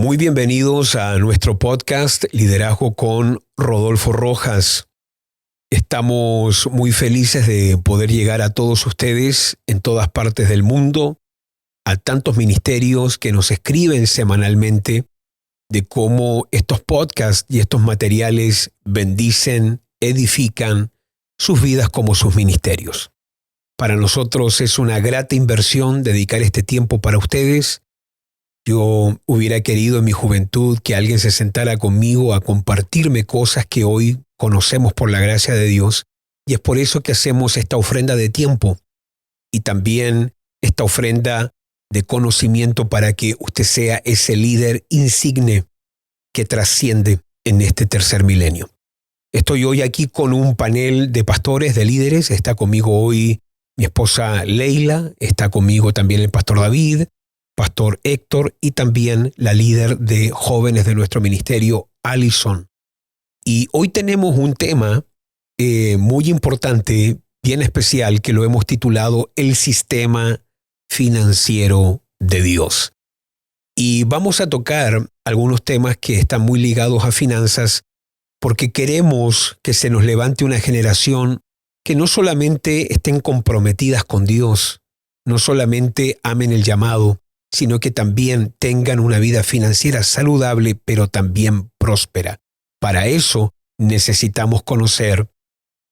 Muy bienvenidos a nuestro podcast Liderazgo con Rodolfo Rojas. Estamos muy felices de poder llegar a todos ustedes en todas partes del mundo, a tantos ministerios que nos escriben semanalmente de cómo estos podcasts y estos materiales bendicen, edifican sus vidas como sus ministerios. Para nosotros es una grata inversión dedicar este tiempo para ustedes. Yo hubiera querido en mi juventud que alguien se sentara conmigo a compartirme cosas que hoy conocemos por la gracia de Dios, y es por eso que hacemos esta ofrenda de tiempo y también esta ofrenda de conocimiento para que usted sea ese líder insigne que trasciende en este tercer milenio. Estoy hoy aquí con un panel de pastores, de líderes. Está conmigo hoy mi esposa Leila, está conmigo también el pastor David, pastor Héctor y también la líder de jóvenes de nuestro ministerio, Alison. Y hoy tenemos un tema muy importante, bien especial, que lo hemos titulado El Sistema Financiero de Dios. Y vamos a tocar algunos temas que están muy ligados a finanzas porque queremos que se nos levante una generación que no solamente estén comprometidas con Dios, no solamente amen el llamado, sino que también tengan una vida financiera saludable, pero también próspera. Para eso necesitamos conocer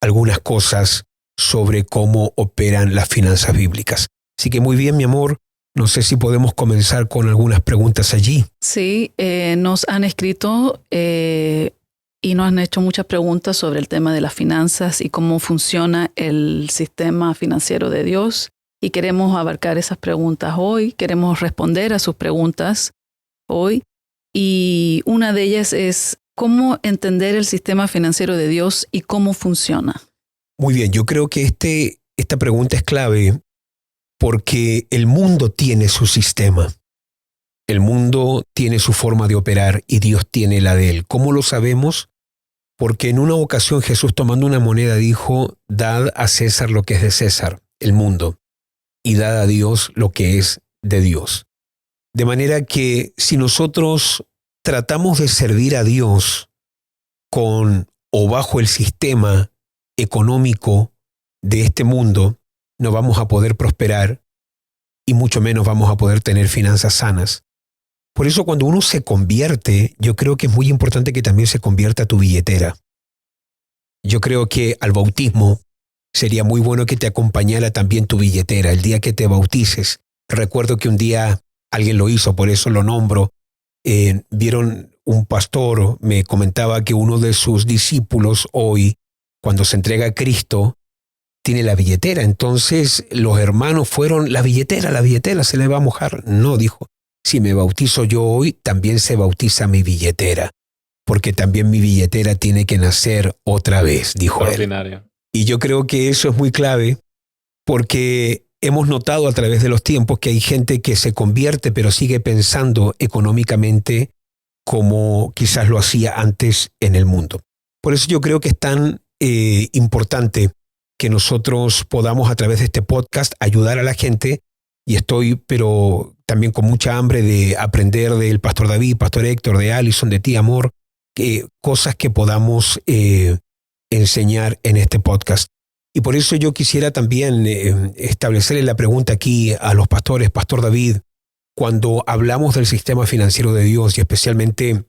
algunas cosas sobre cómo operan las finanzas bíblicas. Así que muy bien, mi amor, no sé si podemos comenzar con algunas preguntas allí. Sí, nos han escrito y nos han hecho muchas preguntas sobre el tema de las finanzas y cómo funciona el sistema financiero de Dios. Y queremos abarcar esas preguntas hoy, queremos responder a sus preguntas hoy. Y una de ellas es cómo entender el sistema financiero de Dios y cómo funciona. Muy bien, yo creo que esta pregunta es clave porque el mundo tiene su sistema. El mundo tiene su forma de operar y Dios tiene la de él. ¿Cómo lo sabemos? Porque en una ocasión Jesús, tomando una moneda, dijo: dad a César lo que es de César, el mundo, y dad a Dios lo que es de Dios. De manera que si nosotros tratamos de servir a Dios con o bajo el sistema económico de este mundo, no vamos a poder prosperar y mucho menos vamos a poder tener finanzas sanas. Por eso cuando uno se convierte, yo creo que es muy importante que también se convierta tu billetera. Yo creo que al bautismo sería muy bueno que te acompañara también tu billetera el día que te bautices. Recuerdo que un día alguien lo hizo, por eso lo nombro. Vieron un pastor, me comentaba que uno de sus discípulos hoy, cuando se entrega a Cristo, tiene la billetera. Entonces los hermanos fueron: la billetera se le va a mojar. No, dijo, si me bautizo yo hoy, también se bautiza mi billetera, porque también mi billetera tiene que nacer otra vez, dijo él. Y yo creo que eso es muy clave porque hemos notado a través de los tiempos que hay gente que se convierte pero sigue pensando económicamente como quizás lo hacía antes en el mundo. Por eso yo creo que es tan importante que nosotros podamos a través de este podcast ayudar a la gente, y estoy pero también con mucha hambre de aprender del pastor David, pastor Héctor, de Alison, de ti, amor, cosas que podamos enseñar en este podcast. Y por eso yo quisiera también establecerle la pregunta aquí a los pastores, pastor David, cuando hablamos del sistema financiero de Dios y especialmente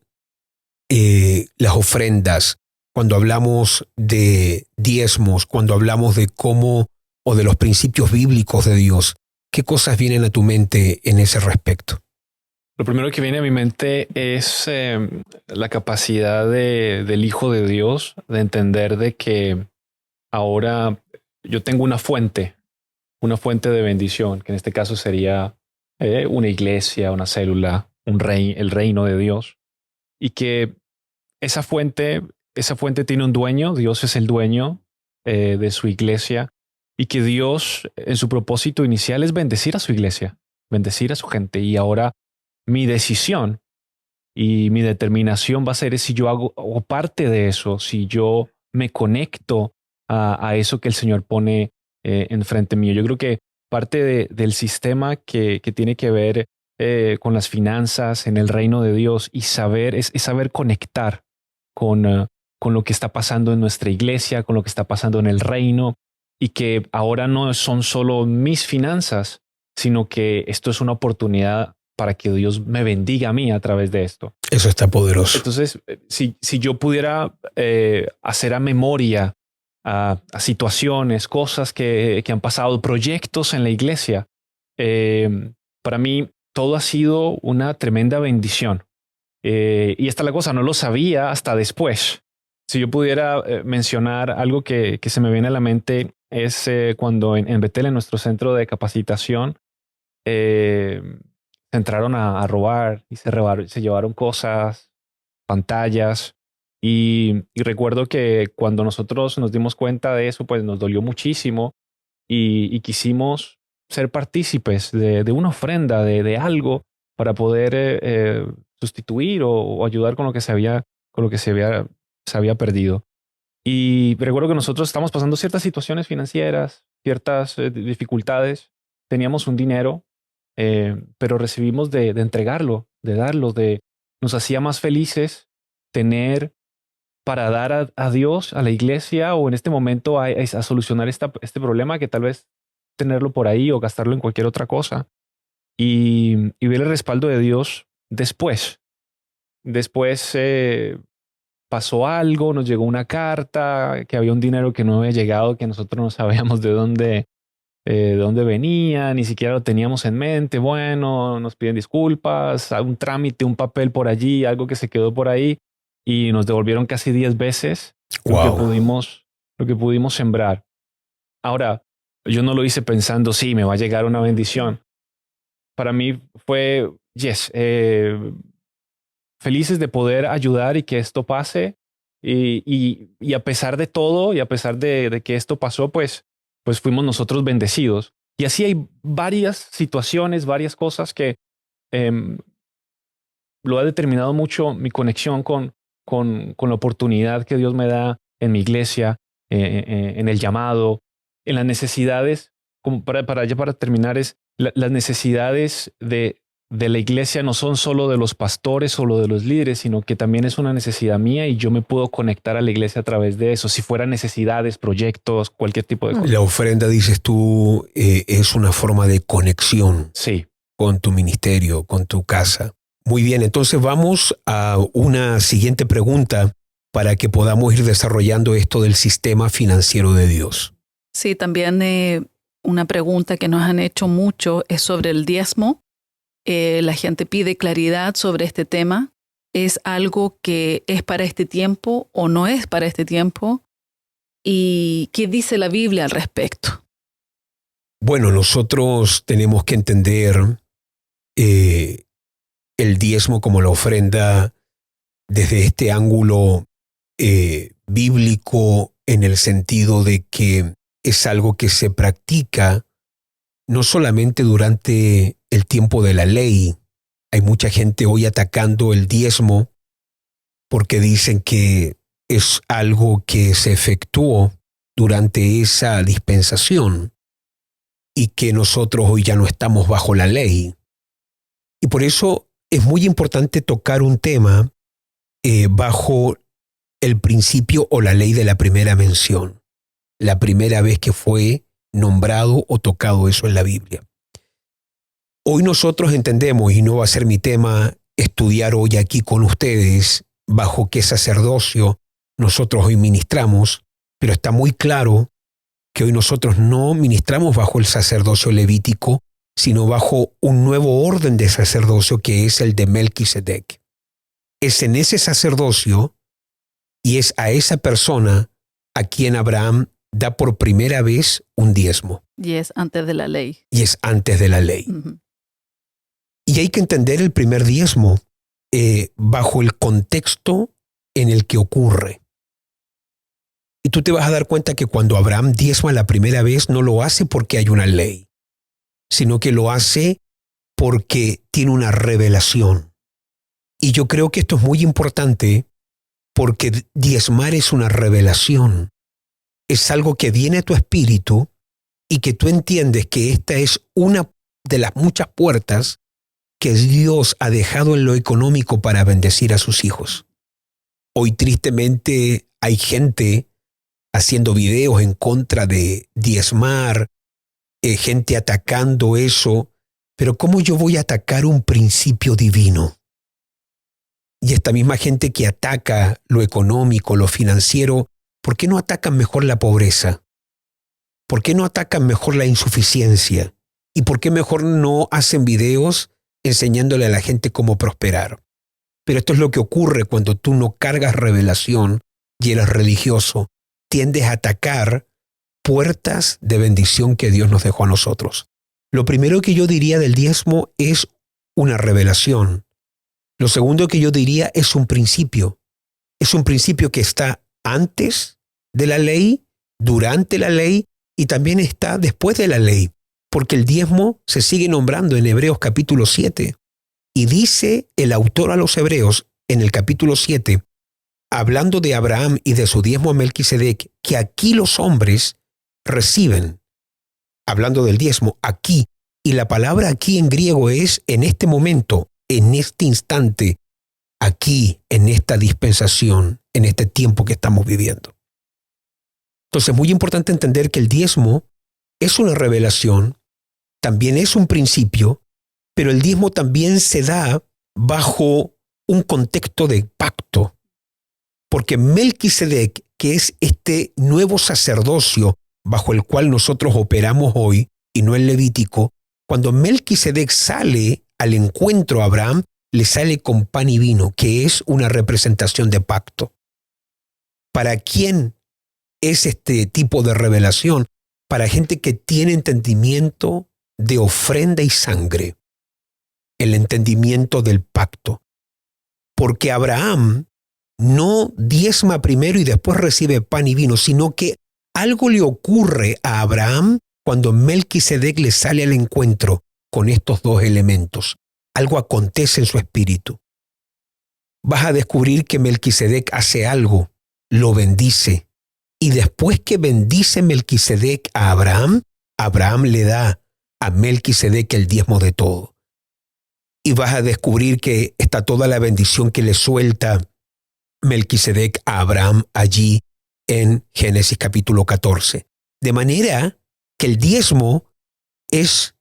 las ofrendas, cuando hablamos de diezmos, cuando hablamos de cómo o de los principios bíblicos de Dios, ¿qué cosas vienen a tu mente en ese respecto? Lo primero que viene a mi mente es la capacidad del Hijo de Dios de entender de que ahora yo tengo una fuente de bendición, que en este caso sería una iglesia, una célula, el reino de Dios, y que esa fuente tiene un dueño. Dios es el dueño de su iglesia, y que Dios en su propósito inicial es bendecir a su iglesia, bendecir a su gente. Y ahora mi decisión y mi determinación va a ser si yo hago parte de eso, si yo me conecto a eso que el Señor pone enfrente mío. Yo creo que parte del sistema que tiene que ver con las finanzas en el reino de Dios y es saber conectar con lo que está pasando en nuestra iglesia, con lo que está pasando en el reino, y que ahora no son solo mis finanzas, sino que esto es una oportunidad para que Dios me bendiga a mí a través de esto. Eso está poderoso. Entonces, si yo pudiera hacer a memoria a situaciones, cosas que han pasado, proyectos en la iglesia, para mí todo ha sido una tremenda bendición. Y esta es la cosa, no lo sabía hasta después. Si yo pudiera mencionar algo que se me viene a la mente es cuando en Betel, en nuestro centro de capacitación, se entraron a robar y se llevaron cosas, pantallas. Y recuerdo que cuando nosotros nos dimos cuenta de eso, pues nos dolió muchísimo y quisimos ser partícipes de una ofrenda, de algo para poder sustituir o ayudar con lo que se había perdido. Y recuerdo que nosotros estamos pasando ciertas situaciones financieras, ciertas dificultades. Teníamos un dinero, pero recibimos de entregarlo, de darlo, nos hacía más felices tener para dar a Dios, a la iglesia, o en este momento a solucionar este problema, que tal vez tenerlo por ahí o gastarlo en cualquier otra cosa. Y ver el respaldo de Dios después. Después pasó algo, nos llegó una carta, que había un dinero que no había llegado, que nosotros no sabíamos de dónde venía, ni siquiera lo teníamos en mente. Bueno, nos piden disculpas, un trámite, un papel por allí, algo que se quedó por ahí, y nos devolvieron casi 10 veces lo que pudimos sembrar. Ahora, yo no lo hice pensando, sí, me va a llegar una bendición. Para mí fue, felices de poder ayudar y que esto pase. Y a pesar de todo, y a pesar de que esto pasó, pues fuimos nosotros bendecidos. Y así hay varias situaciones, varias cosas que lo ha determinado mucho mi conexión con la oportunidad que Dios me da en mi iglesia, en el llamado, en las necesidades. Como para terminar, las necesidades de la iglesia no son solo de los pastores o de los líderes, sino que también es una necesidad mía y yo me puedo conectar a la iglesia a través de eso. Si fueran necesidades, proyectos, cualquier tipo de cosa. La ofrenda, dices tú, es una forma de conexión con tu ministerio, con tu casa. Muy bien, entonces vamos a una siguiente pregunta para que podamos ir desarrollando esto del sistema financiero de Dios. Sí, también una pregunta que nos han hecho mucho es sobre el diezmo. La gente pide claridad sobre este tema. ¿Es algo que es para este tiempo o no es para este tiempo? ¿Y qué dice la Biblia al respecto? Bueno, nosotros tenemos que entender el diezmo como la ofrenda desde este ángulo bíblico, en el sentido de que es algo que se practica no solamente durante el tiempo de la ley. Hay mucha gente hoy atacando el diezmo porque dicen que es algo que se efectuó durante esa dispensación y que nosotros hoy ya no estamos bajo la ley. Y por eso es muy importante tocar un tema bajo el principio o la ley de la primera mención, la primera vez que fue nombrado o tocado eso en la Biblia. Hoy nosotros entendemos, y no va a ser mi tema estudiar hoy aquí con ustedes bajo qué sacerdocio nosotros hoy ministramos, pero está muy claro que hoy nosotros no ministramos bajo el sacerdocio levítico, sino bajo un nuevo orden de sacerdocio que es el de Melquisedec. Es en ese sacerdocio y es a esa persona a quien Abraham da por primera vez un diezmo. Y es antes de la ley. Y es antes de la ley. Uh-huh. Y hay que entender el primer diezmo bajo el contexto en el que ocurre. Y tú te vas a dar cuenta que cuando Abraham diezma la primera vez, no lo hace porque hay una ley, sino que lo hace porque tiene una revelación. Y yo creo que esto es muy importante porque diezmar es una revelación. Es algo que viene a tu espíritu y que tú entiendes que esta es una de las muchas puertas que Dios ha dejado en lo económico para bendecir a sus hijos. Hoy tristemente hay gente haciendo videos en contra de diezmar, gente atacando eso, pero ¿cómo yo voy a atacar un principio divino? Y esta misma gente que ataca lo económico, lo financiero, ¿por qué no atacan mejor la pobreza? ¿Por qué no atacan mejor la insuficiencia? ¿Y por qué mejor no hacen videos enseñándole a la gente cómo prosperar? Pero esto es lo que ocurre cuando tú no cargas revelación y eres religioso. Tiendes a atacar puertas de bendición que Dios nos dejó a nosotros. Lo primero que yo diría del diezmo es una revelación. Lo segundo que yo diría es un principio. Es un principio que está antes de la ley, durante la ley y también está después de la ley. Porque el diezmo se sigue nombrando en Hebreos capítulo 7. Y dice el autor a los Hebreos en el capítulo 7, hablando de Abraham y de su diezmo a Melquisedec, que aquí los hombres reciben, hablando del diezmo, aquí. Y la palabra aquí en griego es en este momento, en este instante, aquí, en esta dispensación, en este tiempo que estamos viviendo. Entonces es muy importante entender que el diezmo es una revelación, también es un principio, pero el diezmo también se da bajo un contexto de pacto, porque Melquisedec, que es este nuevo sacerdocio bajo el cual nosotros operamos hoy, y no el levítico, cuando Melquisedec sale al encuentro a Abraham, le sale con pan y vino, que es una representación de pacto. ¿Para quién es este tipo de revelación? Para gente que tiene entendimiento de ofrenda y sangre, el entendimiento del pacto. Porque Abraham no diezma primero y después recibe pan y vino, sino que algo le ocurre a Abraham cuando Melquisedec le sale al encuentro con estos dos elementos. Algo acontece en su espíritu. Vas a descubrir que Melquisedec hace algo, lo bendice. Y después que bendice Melquisedec a Abraham, Abraham le da a Melquisedec el diezmo de todo. Y vas a descubrir que está toda la bendición que le suelta Melquisedec a Abraham allí en Génesis capítulo 14. De manera que el diezmo es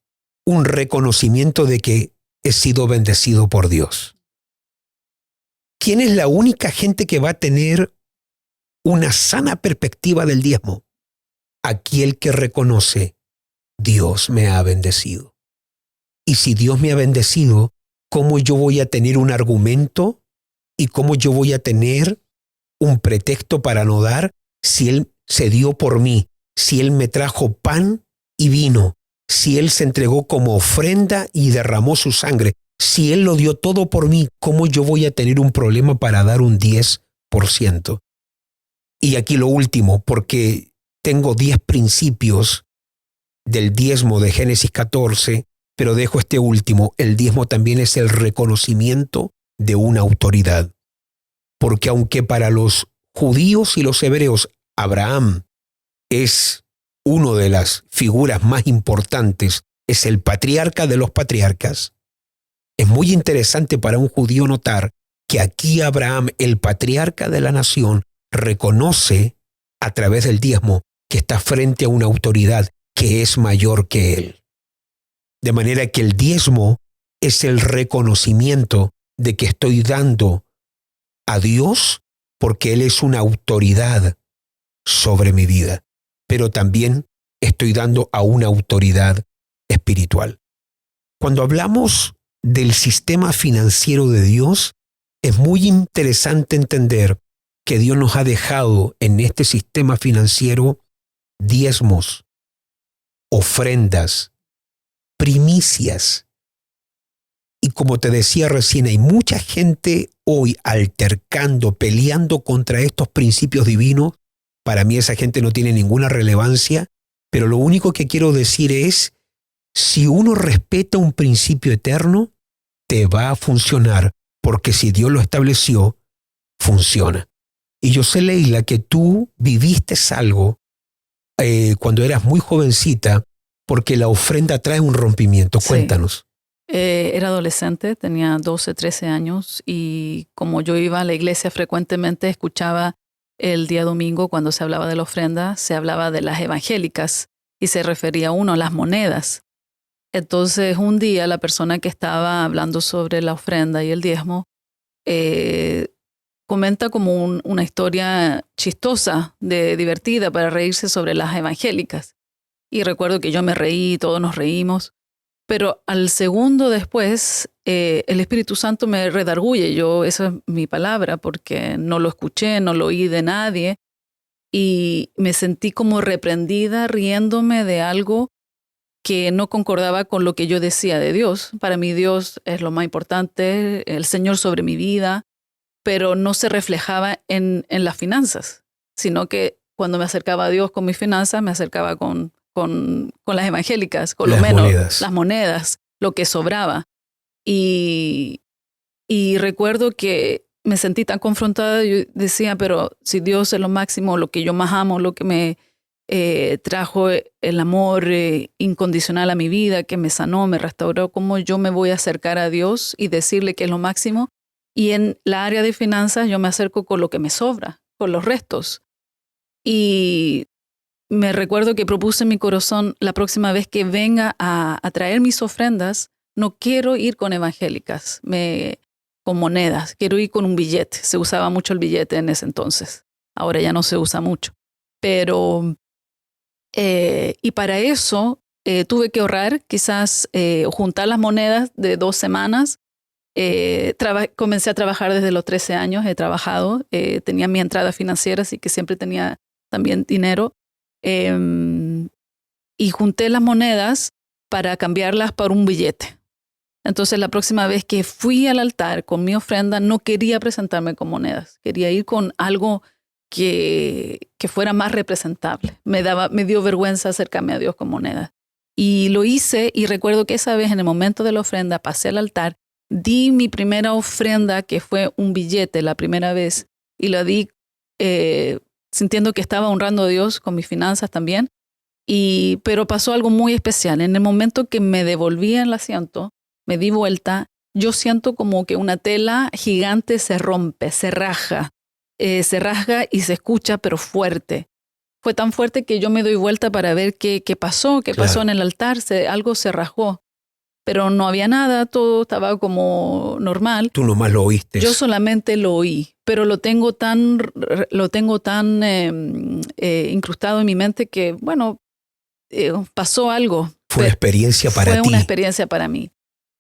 un reconocimiento de que he sido bendecido por Dios. ¿Quién es la única gente que va a tener una sana perspectiva del diezmo? Aquel que reconoce, Dios me ha bendecido. Y si Dios me ha bendecido, ¿cómo yo voy a tener un argumento y cómo yo voy a tener un pretexto para no dar si Él se dio por mí, si Él me trajo pan y vino, si Él se entregó como ofrenda y derramó su sangre, si Él lo dio todo por mí, ¿cómo yo voy a tener un problema para dar un 10%? Y aquí lo último, porque tengo 10 principios del diezmo de Génesis 14, pero dejo este último. El diezmo también es el reconocimiento de una autoridad. Porque aunque para los judíos y los hebreos Abraham es una de las figuras más importantes, es el patriarca de los patriarcas, es muy interesante para un judío notar que aquí Abraham, el patriarca de la nación, reconoce a través del diezmo que está frente a una autoridad que es mayor que él. De manera que el diezmo es el reconocimiento de que estoy dando a Dios porque Él es una autoridad sobre mi vida, pero también estoy dando a una autoridad espiritual. Cuando hablamos del sistema financiero de Dios, es muy interesante entender que Dios nos ha dejado en este sistema financiero diezmos, ofrendas, primicias. Y como te decía recién, hay mucha gente hoy altercando, peleando contra estos principios divinos. Para mí esa gente no tiene ninguna relevancia, pero lo único que quiero decir es, si uno respeta un principio eterno, te va a funcionar, porque si Dios lo estableció, funciona. Y yo sé, Leila, que tú viviste algo cuando eras muy jovencita, porque la ofrenda trae un rompimiento. Sí. Cuéntanos. Era adolescente, tenía 12, 13 años y como yo iba a la iglesia frecuentemente, escuchaba el día domingo cuando se hablaba de la ofrenda, se hablaba de las evangélicas y se refería uno a las monedas. Entonces un día la persona que estaba hablando sobre la ofrenda y el diezmo comenta como una historia chistosa, divertida para reírse sobre las evangélicas. Y recuerdo que yo me reí, todos nos reímos. Pero al segundo después, el Espíritu Santo me redarguye. Esa es mi palabra, porque no lo escuché, no lo oí de nadie. Y me sentí como reprendida, riéndome de algo que no concordaba con lo que yo decía de Dios. Para mí Dios es lo más importante, el Señor sobre mi vida, pero no se reflejaba en las finanzas, sino que cuando me acercaba a Dios con mis finanzas, me acercaba con las evangélicas, con lo menos las monedas, lo que sobraba. Y recuerdo que me sentí tan confrontada, yo decía, pero si Dios es lo máximo, lo que yo más amo, lo que me trajo el amor incondicional a mi vida, que me sanó, me restauró, ¿cómo yo me voy a acercar a Dios y decirle que es lo máximo? Y en la área de finanzas yo me acerco con lo que me sobra, con los restos. Y me recuerdo que propuse en mi corazón, la próxima vez que venga a traer mis ofrendas, no quiero ir con evangélicas, con monedas, quiero ir con un billete. Se usaba mucho el billete en ese entonces, ahora ya no se usa mucho. Pero, y para eso tuve que ahorrar, quizás juntar las monedas de 2 semanas. Comencé a trabajar desde los 13 años, he trabajado, tenía mi entrada financiera, así que siempre tenía también dinero. Y junté las monedas para cambiarlas por un billete. Entonces la próxima vez que fui al altar con mi ofrenda no quería presentarme con monedas, quería ir con algo que fuera más representable. Me dio vergüenza acercarme a Dios con monedas. Y lo hice y recuerdo que esa vez en el momento de la ofrenda pasé al altar, di mi primera ofrenda que fue un billete la primera vez y la di sintiendo que estaba honrando a Dios con mis finanzas también. Pero pasó algo muy especial. En el momento que me devolví en el asiento, me di vuelta, yo siento como que una tela gigante se rompe, se rasga y se escucha, pero fuerte. Fue tan fuerte que yo me doy vuelta para ver qué pasó en el altar. Algo se rasgó, pero no había nada, todo estaba como normal. Tú nomás lo oíste. Yo solamente lo oí, pero lo tengo tan incrustado en mi mente que, bueno, pasó algo. Fue una experiencia para ti. Fue una experiencia para mí.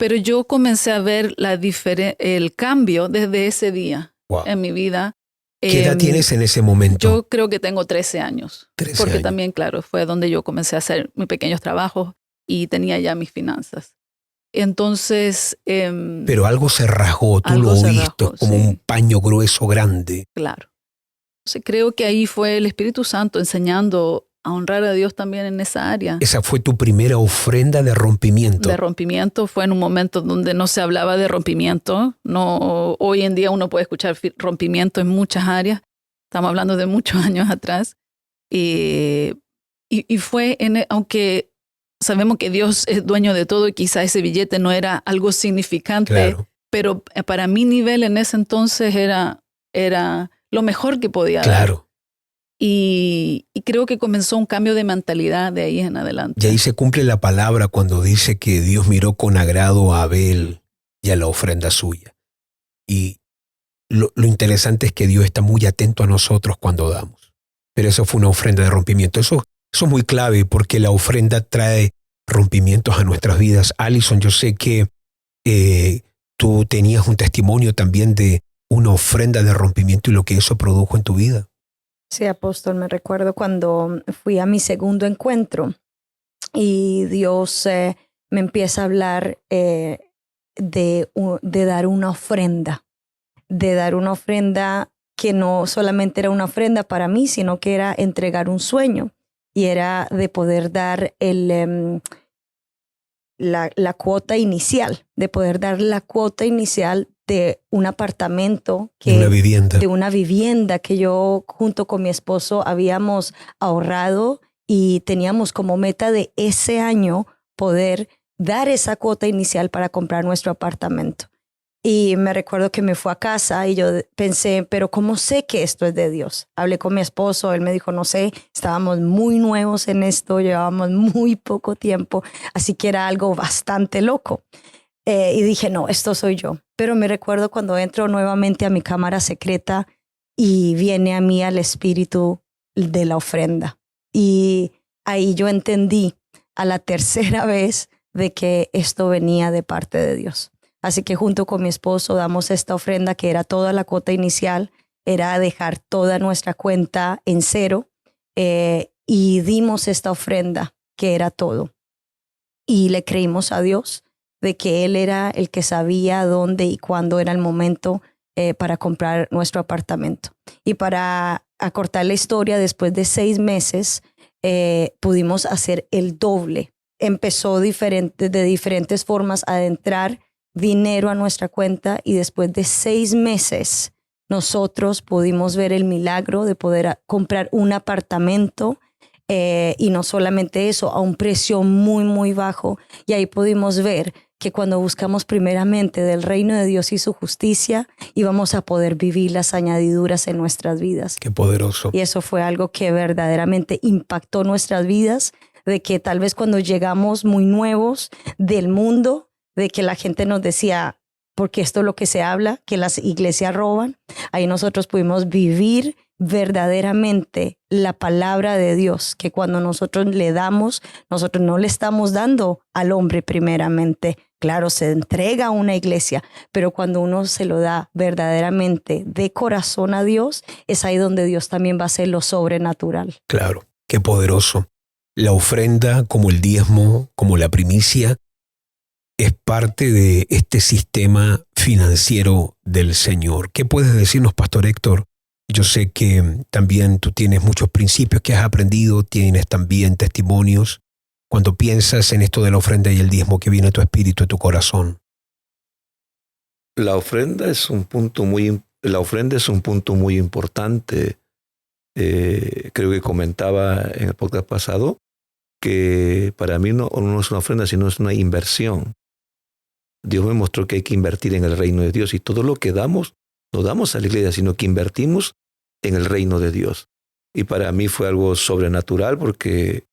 Pero yo comencé a ver el cambio desde ese día en mi vida. ¿Qué edad tienes en ese momento? Yo creo que tengo 13 años. 13 porque años. También, claro, fue donde yo comencé a hacer mis pequeños trabajos y tenía ya mis finanzas. Entonces... pero algo se rasgó, tú lo oíste, como un paño grueso grande. Claro. Entonces creo que ahí fue el Espíritu Santo enseñando a honrar a Dios también en esa área. Esa fue tu primera ofrenda de rompimiento. De rompimiento. Fue en un momento donde no se hablaba de rompimiento. No, hoy en día uno puede escuchar rompimiento en muchas áreas. Estamos hablando de muchos años atrás. Y fue, aunque sabemos que Dios es dueño de todo y quizá ese billete no era algo significante, claro, pero para mi nivel en ese entonces era lo mejor que podía dar. Claro. Y creo que comenzó un cambio de mentalidad de ahí en adelante. Y ahí se cumple la palabra cuando dice que Dios miró con agrado a Abel y a la ofrenda suya. Y lo interesante es que Dios está muy atento a nosotros cuando damos. Pero eso fue una ofrenda de rompimiento. Eso es muy clave porque la ofrenda trae rompimientos a nuestras vidas. Alison, yo sé que tú tenías un testimonio también de una ofrenda de rompimiento y lo que eso produjo en tu vida. Sí, apóstol, me recuerdo cuando fui a mi segundo encuentro y Dios me empieza a hablar de dar una ofrenda, que no solamente era una ofrenda para mí, sino que era entregar un sueño y era de poder dar la cuota inicial, de un apartamento, de una vivienda que yo junto con mi esposo habíamos ahorrado y teníamos como meta de ese año poder dar esa cuota inicial para comprar nuestro apartamento. Y me recuerdo que me fui a casa y yo pensé, pero ¿cómo sé que esto es de Dios? Hablé con mi esposo, él me dijo, no sé, estábamos muy nuevos en esto, llevábamos muy poco tiempo, así que era algo bastante loco. Y dije, no, esto soy yo. Pero me recuerdo cuando entro nuevamente a mi cámara secreta y viene a mí el espíritu de la ofrenda. Y ahí yo entendí a la tercera vez de que esto venía de parte de Dios. Así que junto con mi esposo damos esta ofrenda que era toda la cuota inicial, era dejar toda nuestra cuenta en cero y dimos esta ofrenda que era todo. Y le creímos a Dios de que Él era el que sabía dónde y cuándo era el momento para comprar nuestro apartamento. Y para acortar la historia, después de 6 meses pudimos hacer el doble. Empezó de diferentes formas a entrar dinero a nuestra cuenta y después de 6 meses nosotros pudimos ver el milagro de poder comprar un apartamento y no solamente eso, a un precio muy, muy bajo. Y ahí pudimos ver que cuando buscamos primeramente del reino de Dios y su justicia, íbamos a poder vivir las añadiduras en nuestras vidas. Qué poderoso. Y eso fue algo que verdaderamente impactó nuestras vidas, de que tal vez cuando llegamos muy nuevos del mundo, de que la gente nos decía, porque esto es lo que se habla, que las iglesias roban, ahí nosotros pudimos vivir verdaderamente la palabra de Dios, que cuando nosotros le damos, nosotros no le estamos dando al hombre primeramente. Claro, se entrega a una iglesia, pero cuando uno se lo da verdaderamente de corazón a Dios, es ahí donde Dios también va a hacer lo sobrenatural. Claro, qué poderoso. La ofrenda, como el diezmo, como la primicia, es parte de este sistema financiero del Señor. ¿Qué puedes decirnos, Pastor Héctor? Yo sé que también tú tienes muchos principios que has aprendido, tienes también testimonios. Cuando piensas en esto de la ofrenda y el diezmo, ¿qué viene a tu espíritu, a tu corazón? La ofrenda es un punto muy importante. Creo que comentaba en el podcast pasado que para mí no es una ofrenda, sino es una inversión. Dios me mostró que hay que invertir en el reino de Dios y todo lo que damos, no damos a la iglesia, sino que invertimos en el reino de Dios. Y para mí fue algo sobrenatural porque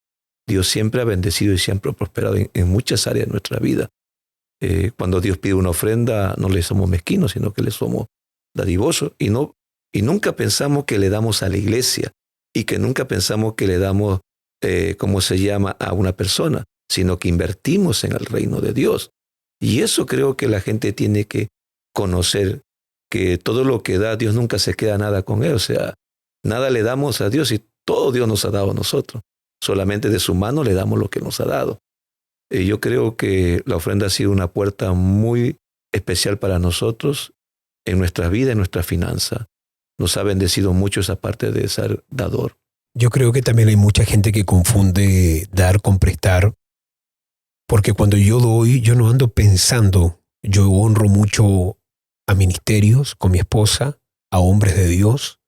Dios siempre ha bendecido y siempre ha prosperado en muchas áreas de nuestra vida. Cuando Dios pide una ofrenda, no le somos mezquinos, sino que le somos dadivosos. Y nunca pensamos que le damos a la iglesia y que nunca pensamos que le damos, a una persona, sino que invertimos en el reino de Dios. Y eso creo que la gente tiene que conocer, que todo lo que da Dios nunca se queda nada con él. O sea, nada le damos a Dios y todo Dios nos ha dado a nosotros. Solamente de su mano le damos lo que nos ha dado. Yo creo que la ofrenda ha sido una puerta muy especial para nosotros en nuestra vida, en nuestra finanza. Nos ha bendecido mucho esa parte de ser dador. Yo creo que también hay mucha gente que confunde dar con prestar, porque cuando yo doy, yo no ando pensando, yo honro mucho a ministerios con mi esposa, a hombres de Dios,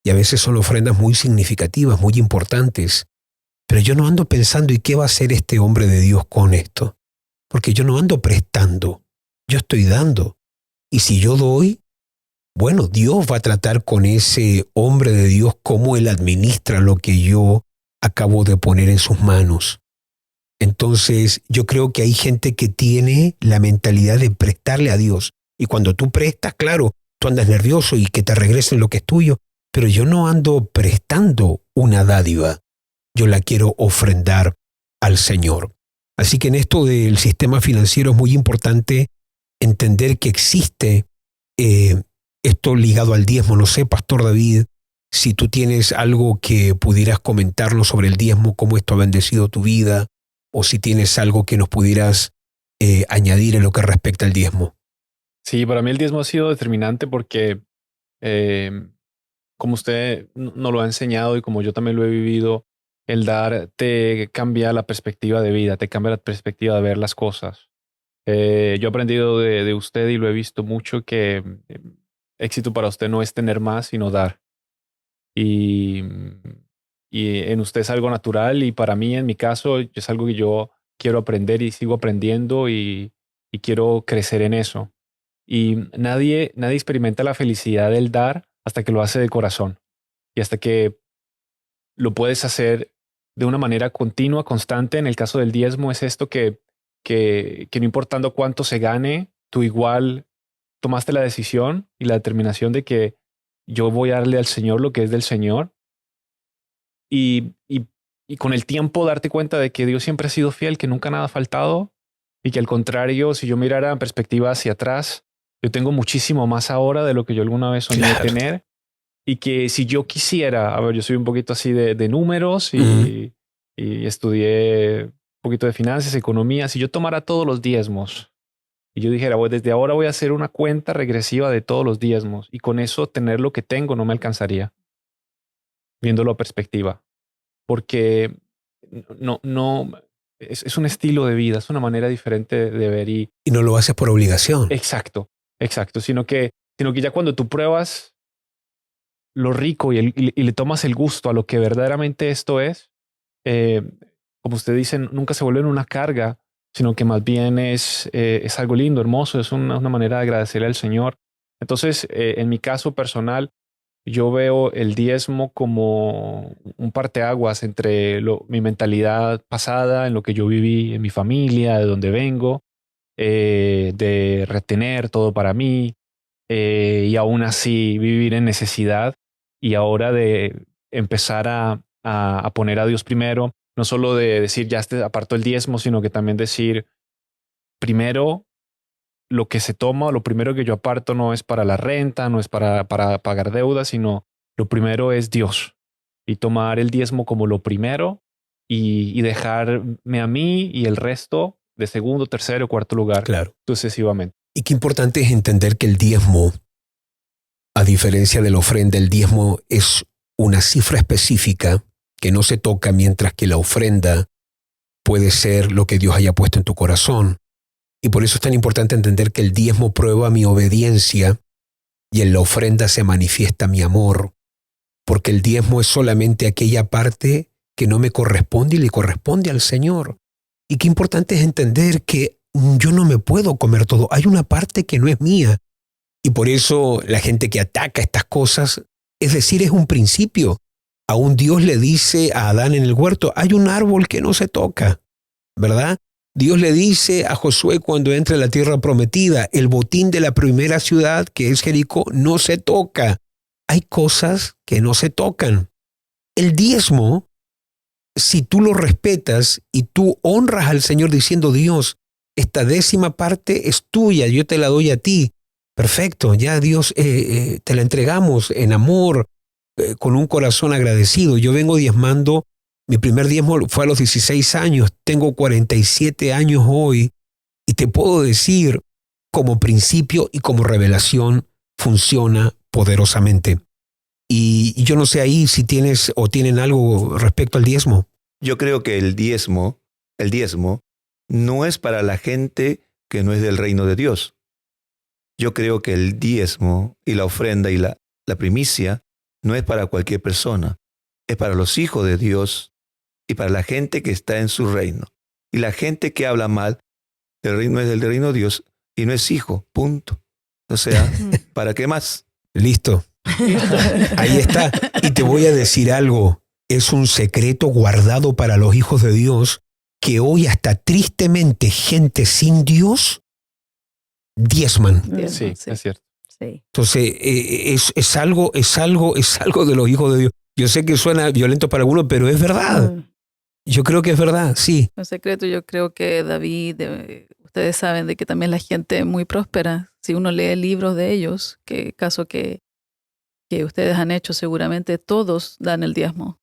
y a veces son ofrendas muy significativas, muy importantes, pero yo no ando pensando, ¿y qué va a hacer este hombre de Dios con esto? Porque yo no ando prestando, yo estoy dando. Y si yo doy, bueno, Dios va a tratar con ese hombre de Dios cómo él administra lo que yo acabo de poner en sus manos. Entonces, yo creo que hay gente que tiene la mentalidad de prestarle a Dios. Y cuando tú prestas, claro, tú andas nervioso y que te regresen lo que es tuyo, pero yo no ando prestando una dádiva. Yo la quiero ofrendar al Señor. Así que en esto del sistema financiero es muy importante entender que existe esto ligado al diezmo. No sé, Pastor David, si tú tienes algo que pudieras comentarnos sobre el diezmo, cómo esto ha bendecido tu vida, o si tienes algo que nos pudieras añadir en lo que respecta al diezmo. Sí, para mí el diezmo ha sido determinante porque, como usted nos lo ha enseñado y como yo también lo he vivido, el dar te cambia la perspectiva de vida, te cambia la perspectiva de ver las cosas. Yo he aprendido de usted y lo he visto mucho que éxito para usted no es tener más, sino dar. Y en usted es algo natural y para mí, en mi caso, es algo que yo quiero aprender y sigo aprendiendo y quiero crecer en eso. Y nadie experimenta la felicidad del dar hasta que lo hace de corazón y hasta que lo puedes hacer de una manera continua, constante. En el caso del diezmo es esto que no importando cuánto se gane, tú igual tomaste la decisión y la determinación de que yo voy a darle al Señor lo que es del Señor. Y con el tiempo darte cuenta de que Dios siempre ha sido fiel, que nunca nada ha faltado y que al contrario, si yo mirara en perspectiva hacia atrás, yo tengo muchísimo más ahora de lo que yo alguna vez soñé tener. Y que si yo quisiera, a ver, yo soy un poquito así de números y estudié un poquito de finanzas, economía. Si yo tomara todos los diezmos y yo dijera, bueno, desde ahora voy a hacer una cuenta regresiva de todos los diezmos y con eso tener lo que tengo no me alcanzaría, viéndolo a perspectiva. Porque es un estilo de vida, es una manera diferente de ver. Y no lo haces por obligación. Exacto. Sino que ya cuando tú pruebas lo rico y le tomas el gusto a lo que verdaderamente esto es, como usted dice, nunca se vuelve una carga, sino que más bien es algo lindo, hermoso, es una manera de agradecerle al Señor. Entonces, en mi caso personal, yo veo el diezmo como un parteaguas entre mi mentalidad pasada, en lo que yo viví en mi familia, de donde vengo, de retener todo para mí y aún así vivir en necesidad, y ahora de empezar a poner a Dios primero, no solo de decir ya aparto el diezmo, sino que también decir primero lo que se toma, lo primero que yo aparto no es para la renta, no es para pagar deudas, sino lo primero es Dios, y tomar el diezmo como lo primero y dejarme a mí y el resto de segundo, tercero, cuarto lugar, sucesivamente. Y qué importante es entender que el diezmo, a diferencia de la ofrenda, el diezmo es una cifra específica que no se toca, mientras que la ofrenda puede ser lo que Dios haya puesto en tu corazón. Y por eso es tan importante entender que el diezmo prueba mi obediencia y en la ofrenda se manifiesta mi amor, porque el diezmo es solamente aquella parte que no me corresponde y le corresponde al Señor. Y qué importante es entender que yo no me puedo comer todo, hay una parte que no es mía. Y por eso la gente que ataca estas cosas, es decir, es un principio. Aún Dios le dice a Adán en el huerto, hay un árbol que no se toca, ¿verdad? Dios le dice a Josué cuando entra a la tierra prometida, el botín de la primera ciudad, que es Jericó, no se toca. Hay cosas que no se tocan. El diezmo, si tú lo respetas y tú honras al Señor diciendo, Dios, esta 10ª parte es tuya, yo te la doy a ti. Perfecto, ya Dios, te la entregamos en amor, con un corazón agradecido. Yo vengo diezmando, mi primer diezmo fue a los 16 años, tengo 47 años hoy, y te puedo decir, como principio y como revelación, funciona poderosamente. Y yo no sé ahí si tienes o tienen algo respecto al diezmo. Yo creo que el diezmo no es para la gente que no es del reino de Dios. Yo creo que el diezmo y la ofrenda y la primicia no es para cualquier persona. Es para los hijos de Dios y para la gente que está en su reino. Y la gente que habla mal del reino es del reino de Dios y no es hijo, punto. O sea, ¿para qué más? Listo. Ahí está. Y te voy a decir algo. Es un secreto guardado para los hijos de Dios que hoy hasta tristemente gente sin Dios diezman. Sí, es cierto. Sí. Entonces, es algo de los hijos de Dios. Yo sé que suena violento para algunos, pero es verdad. Yo creo que es verdad, sí. Un secreto, yo creo que David, ustedes saben de que también la gente muy próspera, si uno lee libros de ellos, que caso que ustedes han hecho seguramente, todos dan el diezmo.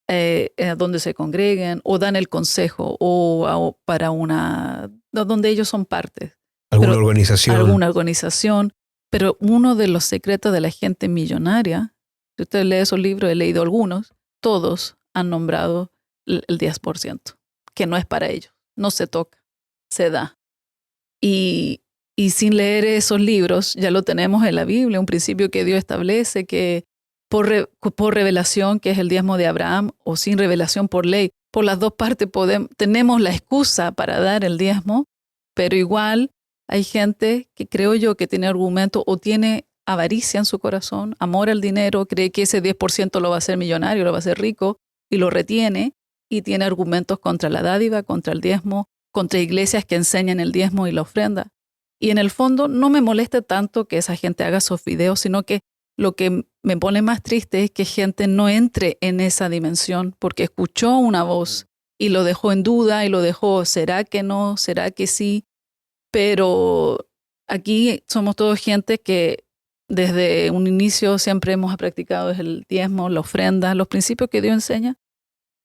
A donde se congreguen o dan el consejo o para donde ellos son parte. Alguna organización. Pero uno de los secretos de la gente millonaria, si usted lee esos libros, he leído algunos, todos han nombrado el 10%, que no es para ellos, no se toca, se da. Y sin leer esos libros, ya lo tenemos en la Biblia, un principio que Dios establece que por revelación, que es el diezmo de Abraham, o sin revelación por ley, por las dos partes tenemos la excusa para dar el diezmo, pero igual hay gente que creo yo que tiene argumento o tiene avaricia en su corazón, amor al dinero, cree que ese 10% lo va a hacer millonario, lo va a hacer rico y lo retiene y tiene argumentos contra la dádiva, contra el diezmo, contra iglesias que enseñan el diezmo y la ofrenda. Y en el fondo no me molesta tanto que esa gente haga esos videos, sino que lo que me pone más triste es que gente no entre en esa dimensión porque escuchó una voz y lo dejó en duda y lo dejó, ¿será que no? ¿Será que sí? Pero aquí somos todos gente que desde un inicio siempre hemos practicado el diezmo, la ofrenda, los principios que Dios enseña.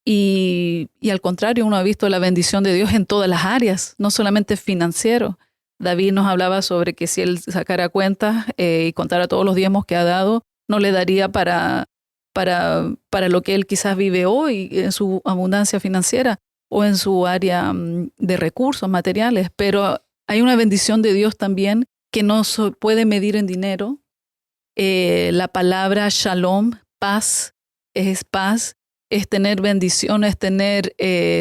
Y al contrario, uno ha visto la bendición de Dios en todas las áreas, no solamente financiero. David nos hablaba sobre que si él sacara cuentas y contara todos los diezmos que ha dado, no le daría para lo que él quizás vive hoy en su abundancia financiera o en su área de recursos materiales. Pero hay una bendición de Dios también que no se puede medir en dinero. La palabra shalom, paz, es tener bendición, es tener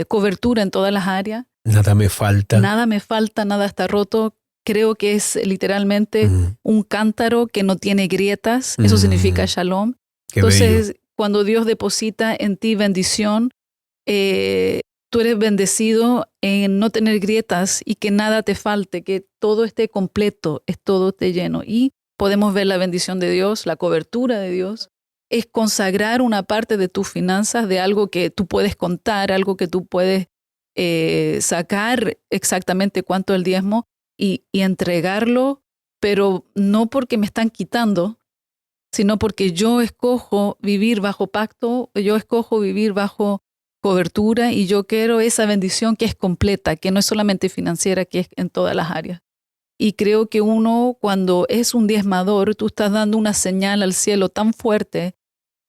cobertura en todas las áreas. Nada me falta. Nada me falta, nada está roto. Creo que es literalmente un cántaro que no tiene grietas. Eso significa shalom. Qué Entonces, bello. cuando Dios deposita en ti bendición, tú eres bendecido en no tener grietas y que nada te falte, que todo esté completo, todo esté lleno. Y podemos ver la bendición de Dios, la cobertura de Dios. Es consagrar una parte de tus finanzas, de algo que tú puedes contar, algo que tú puedes sacar exactamente cuánto es el diezmo y entregarlo, pero no porque me están quitando, sino porque yo escojo vivir bajo pacto, yo escojo vivir bajo cobertura y yo quiero esa bendición que es completa, que no es solamente financiera, que es en todas las áreas. Y creo que uno, cuando es un diezmador, tú estás dando una señal al cielo tan fuerte,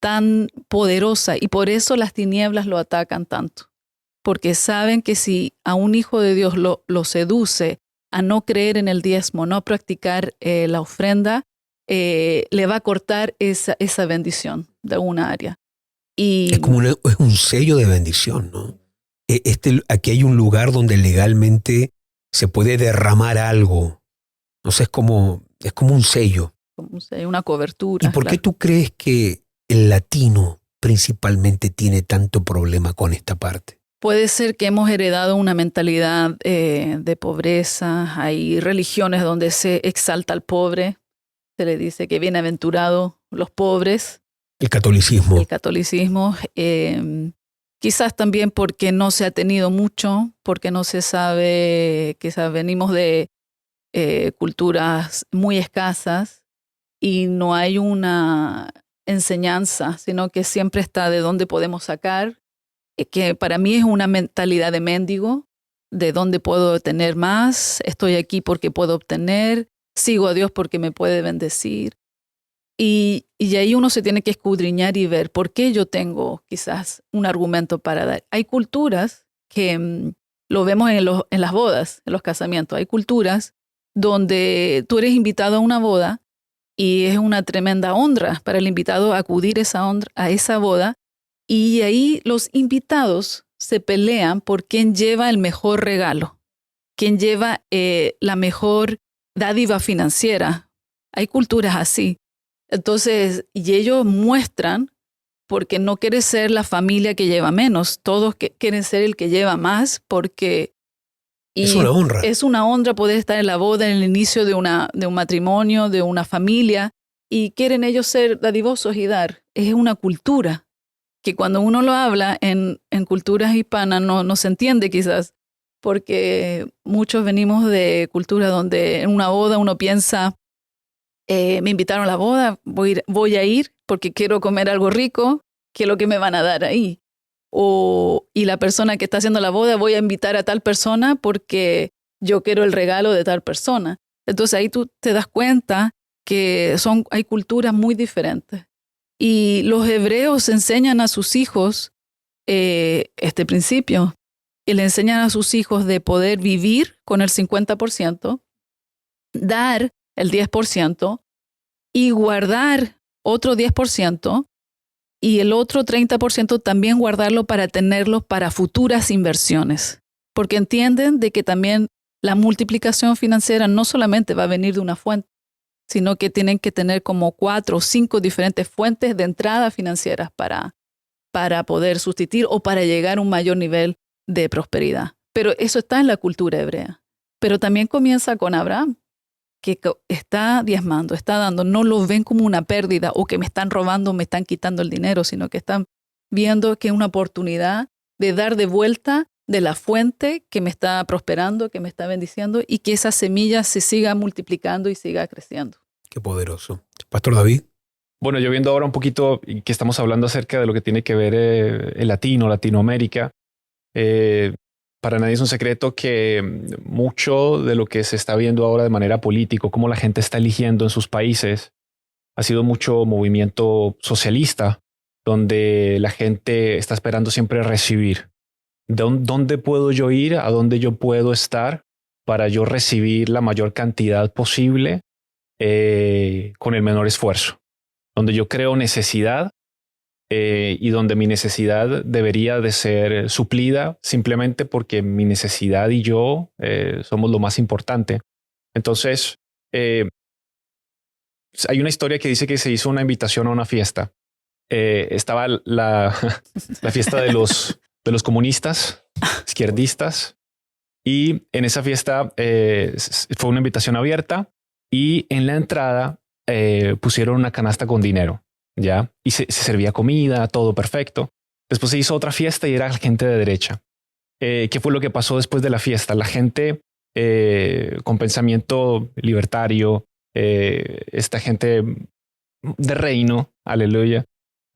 tan poderosa, y por eso las tinieblas lo atacan tanto. Porque saben que si a un hijo de Dios lo seduce a no creer en el diezmo, no practicar la ofrenda, le va a cortar esa bendición de una área. Y Es como es un sello de bendición, ¿no? Aquí hay un lugar donde legalmente se puede derramar algo. No sé, es como un sello. como una cobertura. ¿Y por qué claro. tú crees que el latino principalmente tiene tanto problema con esta parte? Puede ser que hemos heredado una mentalidad de pobreza. Hay religiones donde se exalta al pobre. Se le dice que bienaventurados los pobres. El catolicismo. El catolicismo. Quizás también porque no se ha tenido mucho, porque no se sabe, quizás venimos de culturas muy escasas y no hay una enseñanza, sino que siempre está de dónde podemos sacar, que para mí es una mentalidad de mendigo, de dónde puedo tener más, estoy aquí porque puedo obtener, sigo a Dios porque me puede bendecir. Y ahí uno se tiene que escudriñar y ver por qué yo tengo quizás un argumento para dar. Hay culturas que lo vemos en las bodas, en los casamientos. Hay culturas donde tú eres invitado a una boda y es una tremenda honra para el invitado acudir a esa boda. Y ahí los invitados se pelean por quién lleva el mejor regalo, quién lleva la mejor dádiva financiera. Hay culturas así. Entonces, y ellos muestran, porque no quiere ser la familia que lleva menos, todos quieren ser el que lleva más, porque es una honra. Es una honra poder estar en la boda, en el inicio de un matrimonio, de una familia, y quieren ellos ser dadivosos y dar. Es una cultura que cuando uno lo habla en culturas hispanas no se entiende quizás, porque muchos venimos de culturas donde en una boda uno piensa, me invitaron a la boda, voy a ir porque quiero comer algo rico, ¿qué es lo que me van a dar ahí? Y la persona que está haciendo la boda, voy a invitar a tal persona porque yo quiero el regalo de tal persona. Entonces ahí tú te das cuenta que hay culturas muy diferentes. Y los hebreos enseñan a sus hijos este principio. Y le enseñan a sus hijos de poder vivir con el 50%, dar el 10% y guardar otro 10% y el otro 30% también guardarlo para tenerlo para futuras inversiones, porque entienden de que también la multiplicación financiera no solamente va a venir de una fuente, sino que tienen que tener como 4 o 5 diferentes fuentes de entrada financieras para poder sustituir o para llegar a un mayor nivel de prosperidad. Pero eso está en la cultura hebrea. Pero también comienza con Abraham, que está diezmando, está dando, no lo ven como una pérdida o que me están robando, me están quitando el dinero, sino que están viendo que es una oportunidad de dar de vuelta de la fuente que me está prosperando, que me está bendiciendo y que esa semilla se siga multiplicando y siga creciendo. Qué poderoso. Pastor David. Bueno, yo viendo ahora un poquito que estamos hablando acerca de lo que tiene que ver el Latinoamérica, para nadie es un secreto que mucho de lo que se está viendo ahora de manera política, cómo la gente está eligiendo en sus países, ha sido mucho movimiento socialista, donde la gente está esperando siempre recibir. ¿Dónde puedo yo ir? ¿A dónde yo puedo estar para yo recibir la mayor cantidad posible con el menor esfuerzo? Donde yo creo necesidad y donde mi necesidad debería de ser suplida simplemente porque mi necesidad y yo somos lo más importante. Entonces, hay una historia que dice que se hizo una invitación a una fiesta. Estaba la fiesta de los comunistas, izquierdistas, y en esa fiesta fue una invitación abierta y en la entrada pusieron una canasta con dinero, ¿ya? Y se servía comida, todo perfecto. Después se hizo otra fiesta y era la gente de derecha. ¿Qué fue lo que pasó después de la fiesta? La gente con pensamiento libertario, esta gente de reino, aleluya.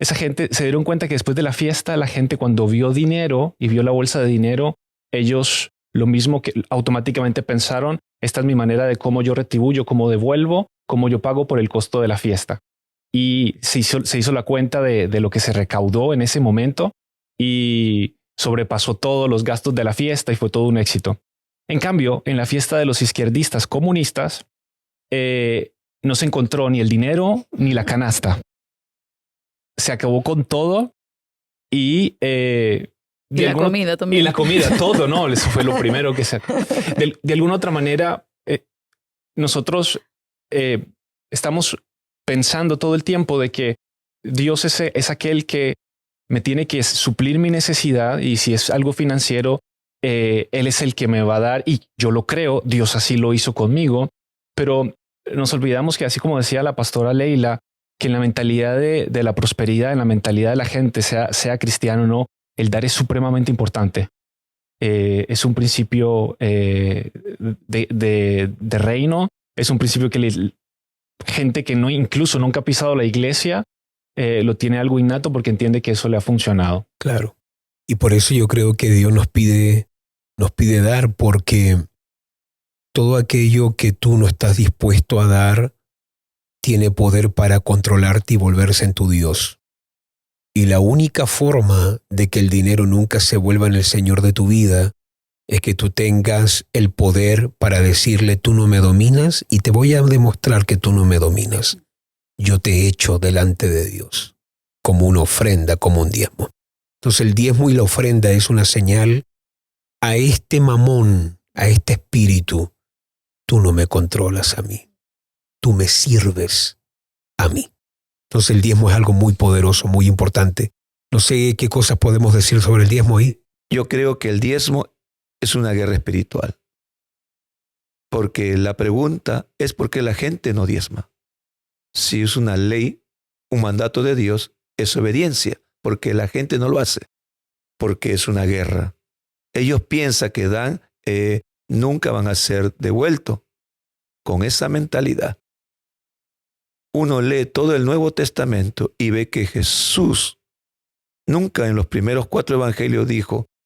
Esa gente se dieron cuenta que después de la fiesta, la gente cuando vio dinero y vio la bolsa de dinero, ellos lo mismo que automáticamente pensaron, esta es mi manera de cómo yo retribuyo, cómo devuelvo, cómo yo pago por el costo de la fiesta. Y se hizo la cuenta de lo que se recaudó en ese momento y sobrepasó todos los gastos de la fiesta y fue todo un éxito. En cambio, en la fiesta de los izquierdistas comunistas, no se encontró ni el dinero ni la canasta. Se acabó con todo y la comida también. Y la comida, todo, ¿no? Eso fue lo primero que se... De alguna otra manera, nosotros estamos pensando todo el tiempo de que Dios es aquel que me tiene que suplir mi necesidad y si es algo financiero, Él es el que me va a dar y yo lo creo, Dios así lo hizo conmigo, pero nos olvidamos que así como decía la pastora Leila, que en la mentalidad de la prosperidad, en la mentalidad de la gente, sea cristiano o no, el dar es supremamente importante. Es un principio de reino, es un principio que gente que incluso nunca ha pisado la iglesia lo tiene algo innato porque entiende que eso le ha funcionado. Claro. Y por eso yo creo que Dios nos pide dar, porque todo aquello que tú no estás dispuesto a dar tiene poder para controlarte y volverse en tu Dios. Y la única forma de que el dinero nunca se vuelva en el Señor de tu vida es que tú tengas el poder para decirle, tú no me dominas y te voy a demostrar que tú no me dominas. Yo te echo delante de Dios como una ofrenda, como un diezmo. Entonces el diezmo y la ofrenda es una señal a este mamón, a este espíritu. Tú no me controlas a mí. Tú me sirves a mí. Entonces el diezmo es algo muy poderoso, muy importante. No sé qué cosas podemos decir sobre el diezmo ahí. Yo creo que el diezmo es una guerra espiritual. Porque la pregunta es por qué la gente no diezma. Si es una ley, un mandato de Dios, es obediencia. Porque la gente no lo hace. Porque es una guerra. Ellos piensan que dan, nunca van a ser devueltos. Con esa mentalidad. Uno lee todo el Nuevo Testamento y ve que Jesús nunca en los primeros 4 evangelios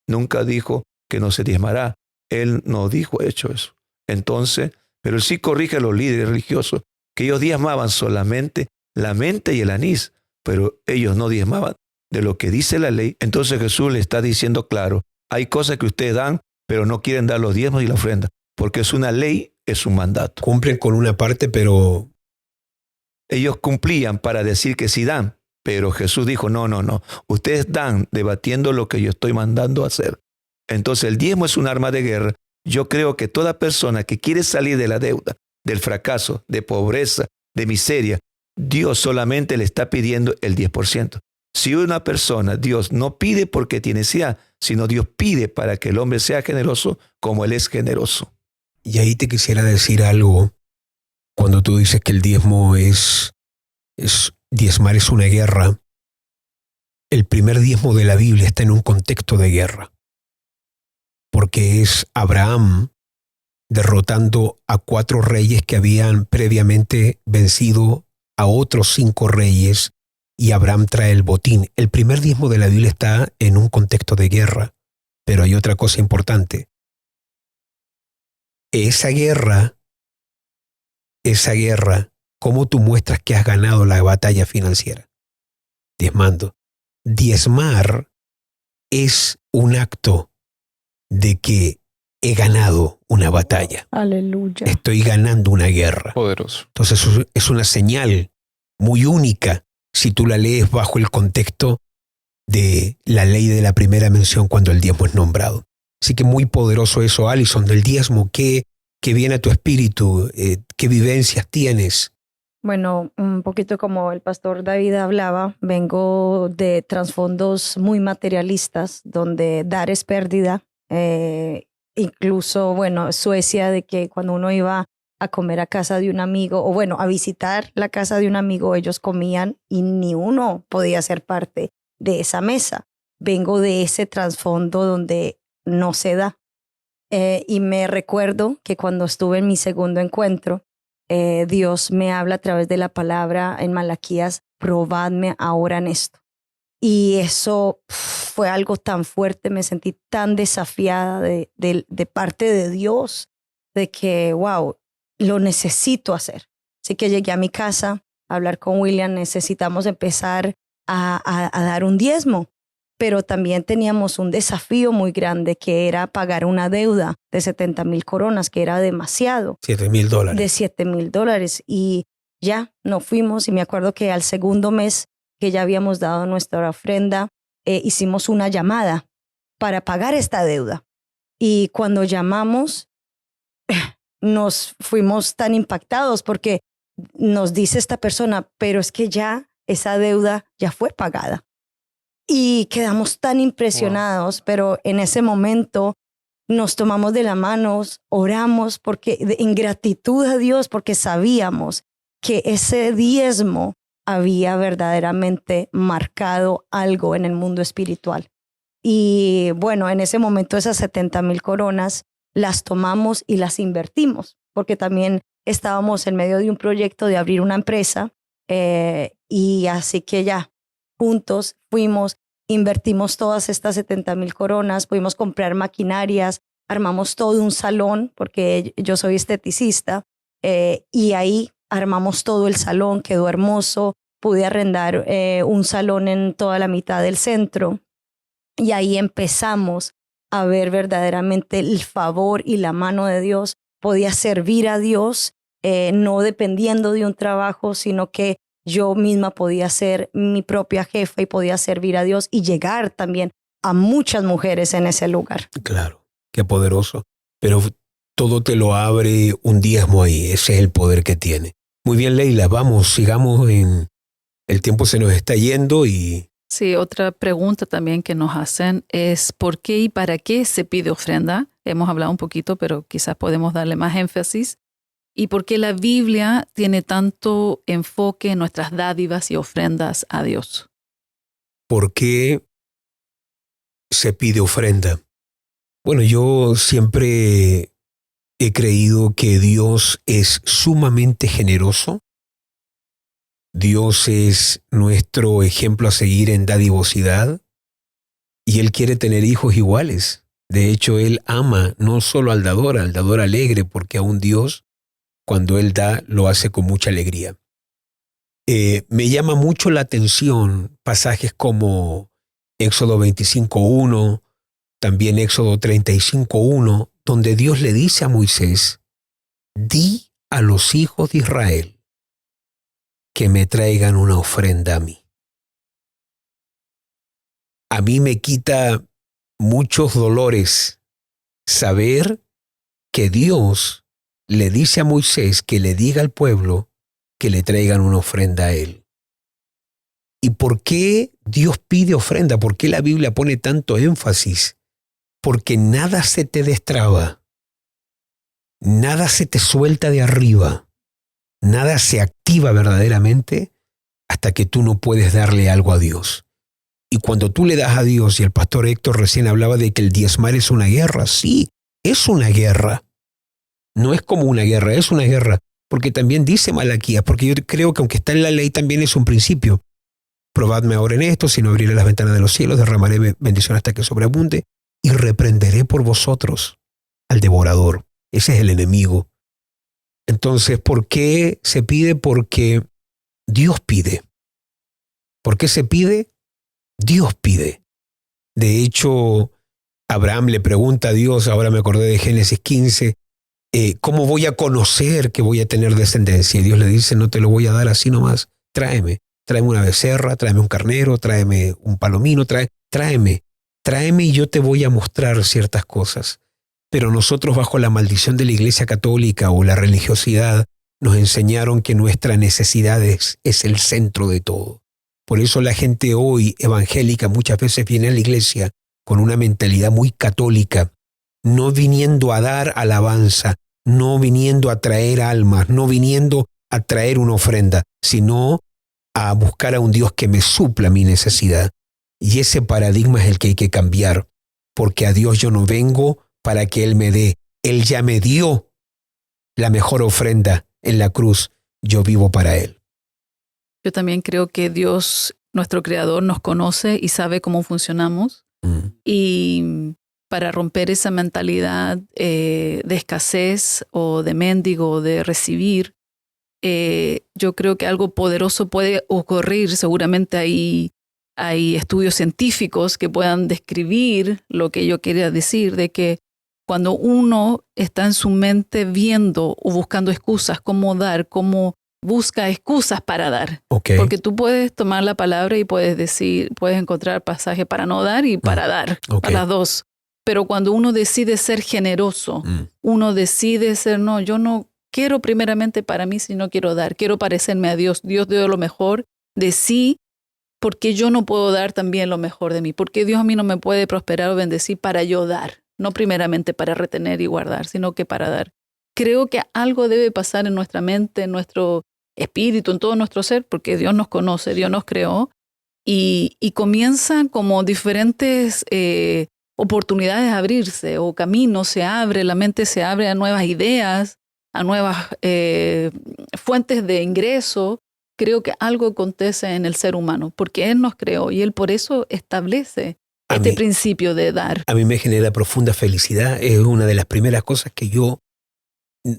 nunca dijo que no se diezmará. Él no dijo hecho eso. Entonces, pero él sí corrige a los líderes religiosos, que ellos diezmaban solamente la menta y el anís, pero ellos no diezmaban de lo que dice la ley. Entonces Jesús le está diciendo claro, hay cosas que ustedes dan, pero no quieren dar los diezmos y la ofrenda, porque es una ley, es un mandato. Cumplen con una parte, pero... Ellos cumplían para decir que sí dan, Pero Jesús dijo, no, ustedes dan debatiendo lo que yo estoy mandando a hacer. Entonces el diezmo es un arma de guerra. Yo creo que toda persona que quiere salir de la deuda, del fracaso, de pobreza, de miseria, Dios solamente le está pidiendo el 10%. Si una persona, Dios no pide porque tiene necesidad, sino Dios pide para que el hombre sea generoso como Él es generoso. Y ahí te quisiera decir algo. Cuando tú dices que el diezmo diezmar es una guerra, el primer diezmo de la Biblia está en un contexto de guerra. Porque es Abraham derrotando a 4 reyes que habían previamente vencido a otros 5 reyes, y Abraham trae el botín. El primer diezmo de la Biblia está en un contexto de guerra, pero hay otra cosa importante. Esa guerra, ¿cómo tú muestras que has ganado la batalla financiera? Diezmando. Diezmar es un acto de que he ganado una batalla. Aleluya. Estoy ganando una guerra. Poderoso. Entonces es una señal muy única si tú la lees bajo el contexto de la ley de la primera mención cuando el diezmo es nombrado. Así que muy poderoso eso, Alison, del diezmo. ¿Qué viene a tu espíritu? ¿Qué vivencias tienes? Bueno, un poquito como el pastor David hablaba, vengo de trasfondos muy materialistas, donde dar es pérdida. Incluso, bueno, Suecia, de que cuando uno iba a comer a casa de un amigo, o bueno, a visitar la casa de un amigo, ellos comían y ni uno podía ser parte de esa mesa. Vengo de ese trasfondo donde no se da. Y me recuerdo que cuando estuve en mi segundo encuentro, Dios me habla a través de la palabra en Malaquías, probadme ahora en esto. Y eso fue algo tan fuerte, me sentí tan desafiada de parte de Dios, de que, wow, lo necesito hacer. Así que llegué a mi casa a hablar con William, necesitamos empezar a dar un diezmo, pero también teníamos un desafío muy grande que era pagar una deuda de 70,000 coronas, que era demasiado. $7,000. De $7,000. Y ya nos fuimos y me acuerdo que al segundo mes que ya habíamos dado nuestra ofrenda, hicimos una llamada para pagar esta deuda. Y cuando llamamos, nos fuimos tan impactados porque nos dice esta persona, pero es que ya esa deuda ya fue pagada. Y quedamos tan impresionados, pero en ese momento nos tomamos de las manos, oramos en gratitud a Dios, porque sabíamos que ese diezmo había verdaderamente marcado algo en el mundo espiritual. Y bueno, en ese momento esas 70,000 coronas las tomamos y las invertimos, porque también estábamos en medio de un proyecto de abrir una empresa, y así que ya juntos fuimos, invertimos todas estas 70,000 coronas, pudimos comprar maquinarias, armamos todo un salón, porque yo soy esteticista, y ahí armamos todo el salón, quedó hermoso, pude arrendar un salón en toda la mitad del centro, y ahí empezamos a ver verdaderamente el favor y la mano de Dios. Podía servir a Dios, no dependiendo de un trabajo, sino que yo misma podía ser mi propia jefa y podía servir a Dios y llegar también a muchas mujeres en ese lugar. Claro, qué poderoso. Pero todo te lo abre un diezmo ahí, ese es el poder que tiene. Muy bien, Leila, vamos, sigamos el tiempo se nos está yendo y... Sí, otra pregunta también que nos hacen es ¿por qué y para qué se pide ofrenda? Hemos hablado un poquito, pero quizás podemos darle más énfasis. ¿Y por qué la Biblia tiene tanto enfoque en nuestras dádivas y ofrendas a Dios? ¿Por qué se pide ofrenda? Bueno, yo siempre he creído que Dios es sumamente generoso. Dios es nuestro ejemplo a seguir en dadivosidad y Él quiere tener hijos iguales. De hecho, Él ama no solo al dador alegre, porque aún Dios, cuando Él da, lo hace con mucha alegría. Me llama mucho la atención pasajes como Éxodo 25:1, también Éxodo 35:1, donde Dios le dice a Moisés, di a los hijos de Israel que me traigan una ofrenda a mí. A mí me quita muchos dolores saber que Dios le dice a Moisés que le diga al pueblo que le traigan una ofrenda a él. ¿Y por qué Dios pide ofrenda? ¿Por qué la Biblia pone tanto énfasis? Porque nada se te destraba, nada se te suelta de arriba, nada se activa verdaderamente hasta que tú no puedes darle algo a Dios. Y cuando tú le das a Dios, y el pastor Héctor recién hablaba de que el diezmar es una guerra, sí, es una guerra. No es como una guerra, es una guerra. Porque también dice Malaquías, porque yo creo que aunque está en la ley también es un principio. Probadme ahora en esto, si no abriré las ventanas de los cielos, derramaré bendición hasta que sobreabunde y reprenderé por vosotros al devorador. Ese es el enemigo. Entonces, ¿por qué se pide? Porque Dios pide. ¿Por qué se pide? Dios pide. De hecho, Abraham le pregunta a Dios, ahora me acordé de Génesis 15, ¿cómo voy a conocer que voy a tener descendencia? Y Dios le dice, no te lo voy a dar así nomás, tráeme una becerra, tráeme un carnero, tráeme un palomino, tráeme y yo te voy a mostrar ciertas cosas. Pero nosotros bajo la maldición de la Iglesia Católica o la religiosidad nos enseñaron que nuestra necesidad es el centro de todo. Por eso la gente hoy evangélica muchas veces viene a la iglesia con una mentalidad muy católica, no viniendo a dar alabanza, no viniendo a traer almas, no viniendo a traer una ofrenda, sino a buscar a un Dios que me supla mi necesidad. Y ese paradigma es el que hay que cambiar, porque a Dios yo no vengo para que Él me dé. Él ya me dio la mejor ofrenda en la cruz. Yo vivo para Él. Yo también creo que Dios, nuestro Creador, nos conoce y sabe cómo funcionamos. Y para romper esa mentalidad de escasez o de mendigo o de recibir, yo creo que algo poderoso puede ocurrir. Seguramente hay estudios científicos que puedan describir lo que yo quería decir, de que cuando uno está en su mente viendo o buscando excusas, cómo dar, cómo busca excusas para dar. Okay. Porque tú puedes tomar la palabra y puedes encontrar pasaje para no dar y para dar, para las dos. Pero cuando uno decide ser generoso, uno decide ser, no, yo no quiero primeramente para mí, sino quiero dar, quiero parecerme a Dios. Dios dio lo mejor de sí, porque yo no puedo dar también lo mejor de mí, porque Dios a mí no me puede prosperar o bendecir para yo dar, no primeramente para retener y guardar, sino que para dar. Creo que algo debe pasar en nuestra mente, en nuestro espíritu, en todo nuestro ser, porque Dios nos conoce, Dios nos creó, y comienzan como diferentes oportunidades a abrirse, o caminos se abre, la mente se abre a nuevas ideas, a nuevas fuentes de ingreso. Creo que algo acontece en el ser humano, porque Él nos creó y Él por eso establece principio de dar. A mí me genera profunda felicidad. Es una de las primeras cosas que yo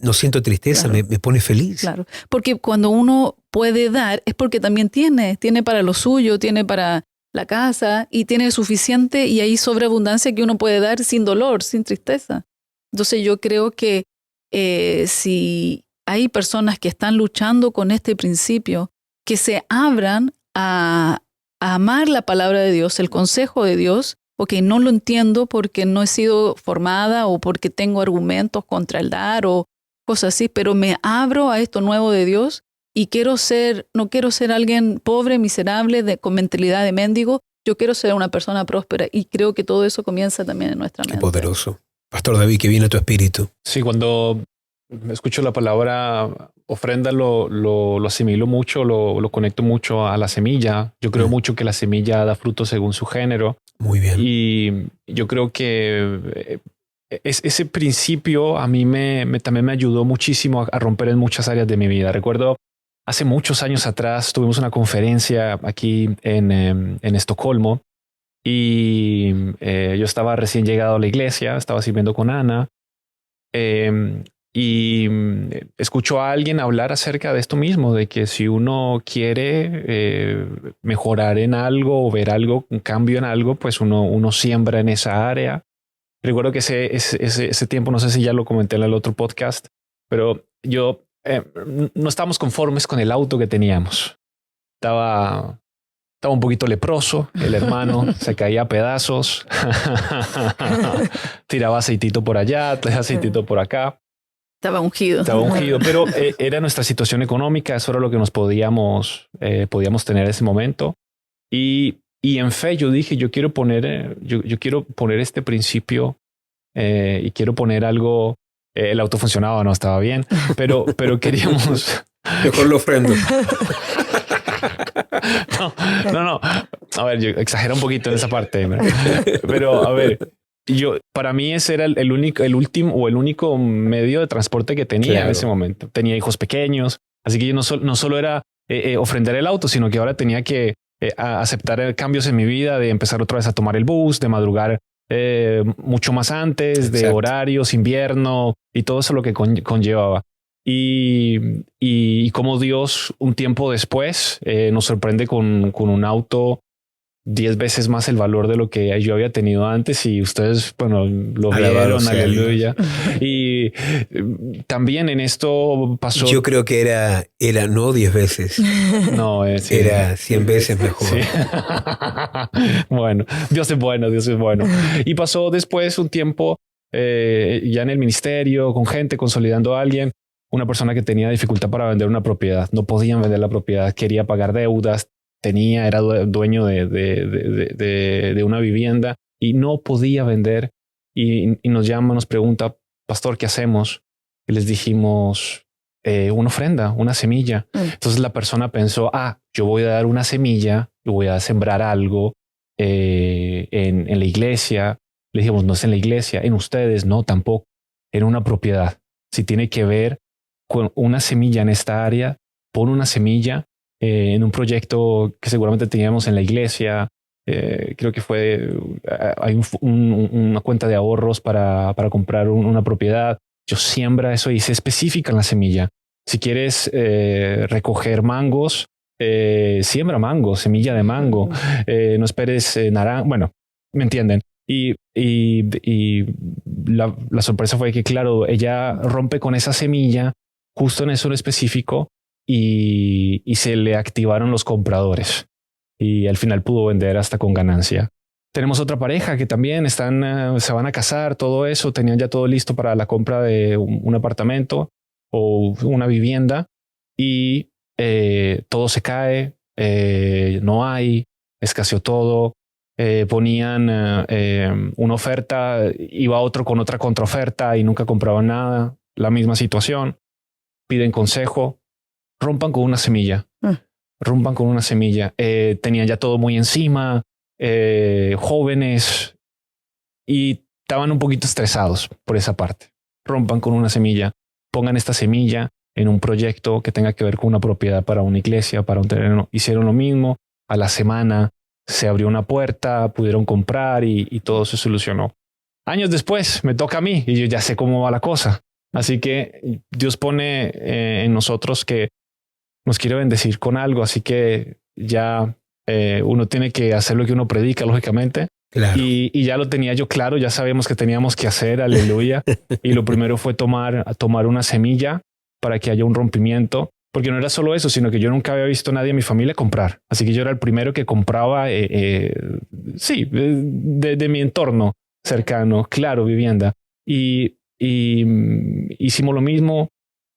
no siento tristeza, claro. me pone feliz. Claro, porque cuando uno puede dar es porque también tiene para lo suyo, tiene para la casa y tiene suficiente, y hay sobreabundancia que uno puede dar sin dolor, sin tristeza. Entonces yo creo que si hay personas que están luchando con este principio, que se abran a amar la palabra de Dios, el consejo de Dios. Ok, no lo entiendo porque no he sido formada o porque tengo argumentos contra el dar o cosas así, pero me abro a esto nuevo de Dios y no quiero ser alguien pobre, miserable, con mentalidad de mendigo. Yo quiero ser una persona próspera, y creo que todo eso comienza también en nuestra mente. Qué poderoso. Pastor David, que viene a tu espíritu. Sí, cuando escucho la palabra ofrenda lo asimilo mucho, lo conecto mucho a la semilla. Yo creo mucho que la semilla da fruto según su género. Muy bien. Y yo creo que ese principio a mí también me ayudó muchísimo a romper en muchas áreas de mi vida. Recuerdo hace muchos años atrás tuvimos una conferencia aquí en Estocolmo, y yo estaba recién llegado a la iglesia, estaba sirviendo con Ana, y escucho a alguien hablar acerca de esto mismo, de que si uno quiere mejorar en algo o ver algo, un cambio en algo, pues uno siembra en esa área. Recuerdo que ese tiempo, no sé si ya lo comenté en el otro podcast, pero yo no estábamos conformes con el auto que teníamos. Estaba Estaba un poquito leproso, el hermano se caía a pedazos, tiraba aceitito por allá, aceitito por acá. Estaba ungido. Estaba ungido, pero era nuestra situación económica, eso era lo que nos podíamos tener en ese momento. Y en fe yo dije, yo quiero poner este principio y quiero poner algo. El auto funcionaba, no estaba bien, pero queríamos... Mejor lo ofrendo. No. A ver, yo exagero un poquito en esa parte, pero a ver, para mí ese era el único medio de transporte que tenía en ese momento. Tenía hijos pequeños, así que yo no solo era ofrendar el auto, sino que ahora tenía que aceptar cambios en mi vida, de empezar otra vez a tomar el bus, de madrugar mucho más antes, de horarios, invierno y todo eso lo que conllevaba. Y como Dios un tiempo después nos sorprende con un auto 10 veces más el valor de lo que yo había tenido antes, y ustedes, bueno, lo vieron, aleluya. Y también en esto pasó... Yo creo que era no 10 veces. No, era 100 veces mejor. Sí. Bueno, Dios es bueno. Y pasó después un tiempo ya en el ministerio, con gente, consolidando a alguien, una persona que tenía dificultad para vender una propiedad. No podían vender la propiedad, quería pagar deudas, era dueño de una vivienda y no podía vender. Y nos llama, nos pregunta, pastor, ¿qué hacemos? Y les dijimos, una ofrenda, una semilla. Entonces la persona pensó, yo voy a dar una semilla y voy a sembrar algo en la iglesia. Le dijimos, no es en la iglesia, en ustedes, no, tampoco, en una propiedad. Si tiene que ver con una semilla en esta área, pon una semilla en un proyecto que seguramente teníamos en la iglesia. Creo que hay una cuenta de ahorros para comprar una propiedad. Yo siembra eso y se especifica en la semilla. Si quieres recoger mangos, siembra mango, semilla de mango. No esperes naranja. Bueno, me entienden. Y la sorpresa fue que, claro, ella rompe con esa semilla justo en eso en específico y se le activaron los compradores y al final pudo vender hasta con ganancia. Tenemos otra pareja que también se van a casar, todo eso, tenían ya todo listo para la compra de un apartamento o una vivienda y todo se cae, no hay, escaseó todo. Ponían una oferta, iba otro con otra contraoferta y nunca compraban nada. La misma situación. Piden consejo, rompan con una semilla. Tenían ya todo muy encima, jóvenes, y estaban un poquito estresados por esa parte. Rompan con una semilla, pongan esta semilla en un proyecto que tenga que ver con una propiedad para una iglesia, para un terreno. Hicieron lo mismo. A la semana se abrió una puerta, pudieron comprar y todo se solucionó. Años después me toca a mí y yo ya sé cómo va la cosa. Así que Dios pone en nosotros que nos quiere bendecir con algo. Así que ya uno tiene que hacer lo que uno predica, lógicamente. Claro. Y ya lo tenía yo claro, ya sabíamos que teníamos que hacer, aleluya. Y lo primero fue tomar una semilla para que haya un rompimiento. Porque no era solo eso, sino que yo nunca había visto a nadie en mi familia comprar. Así que yo era el primero que compraba, de mi entorno cercano, claro, vivienda. Y hicimos lo mismo,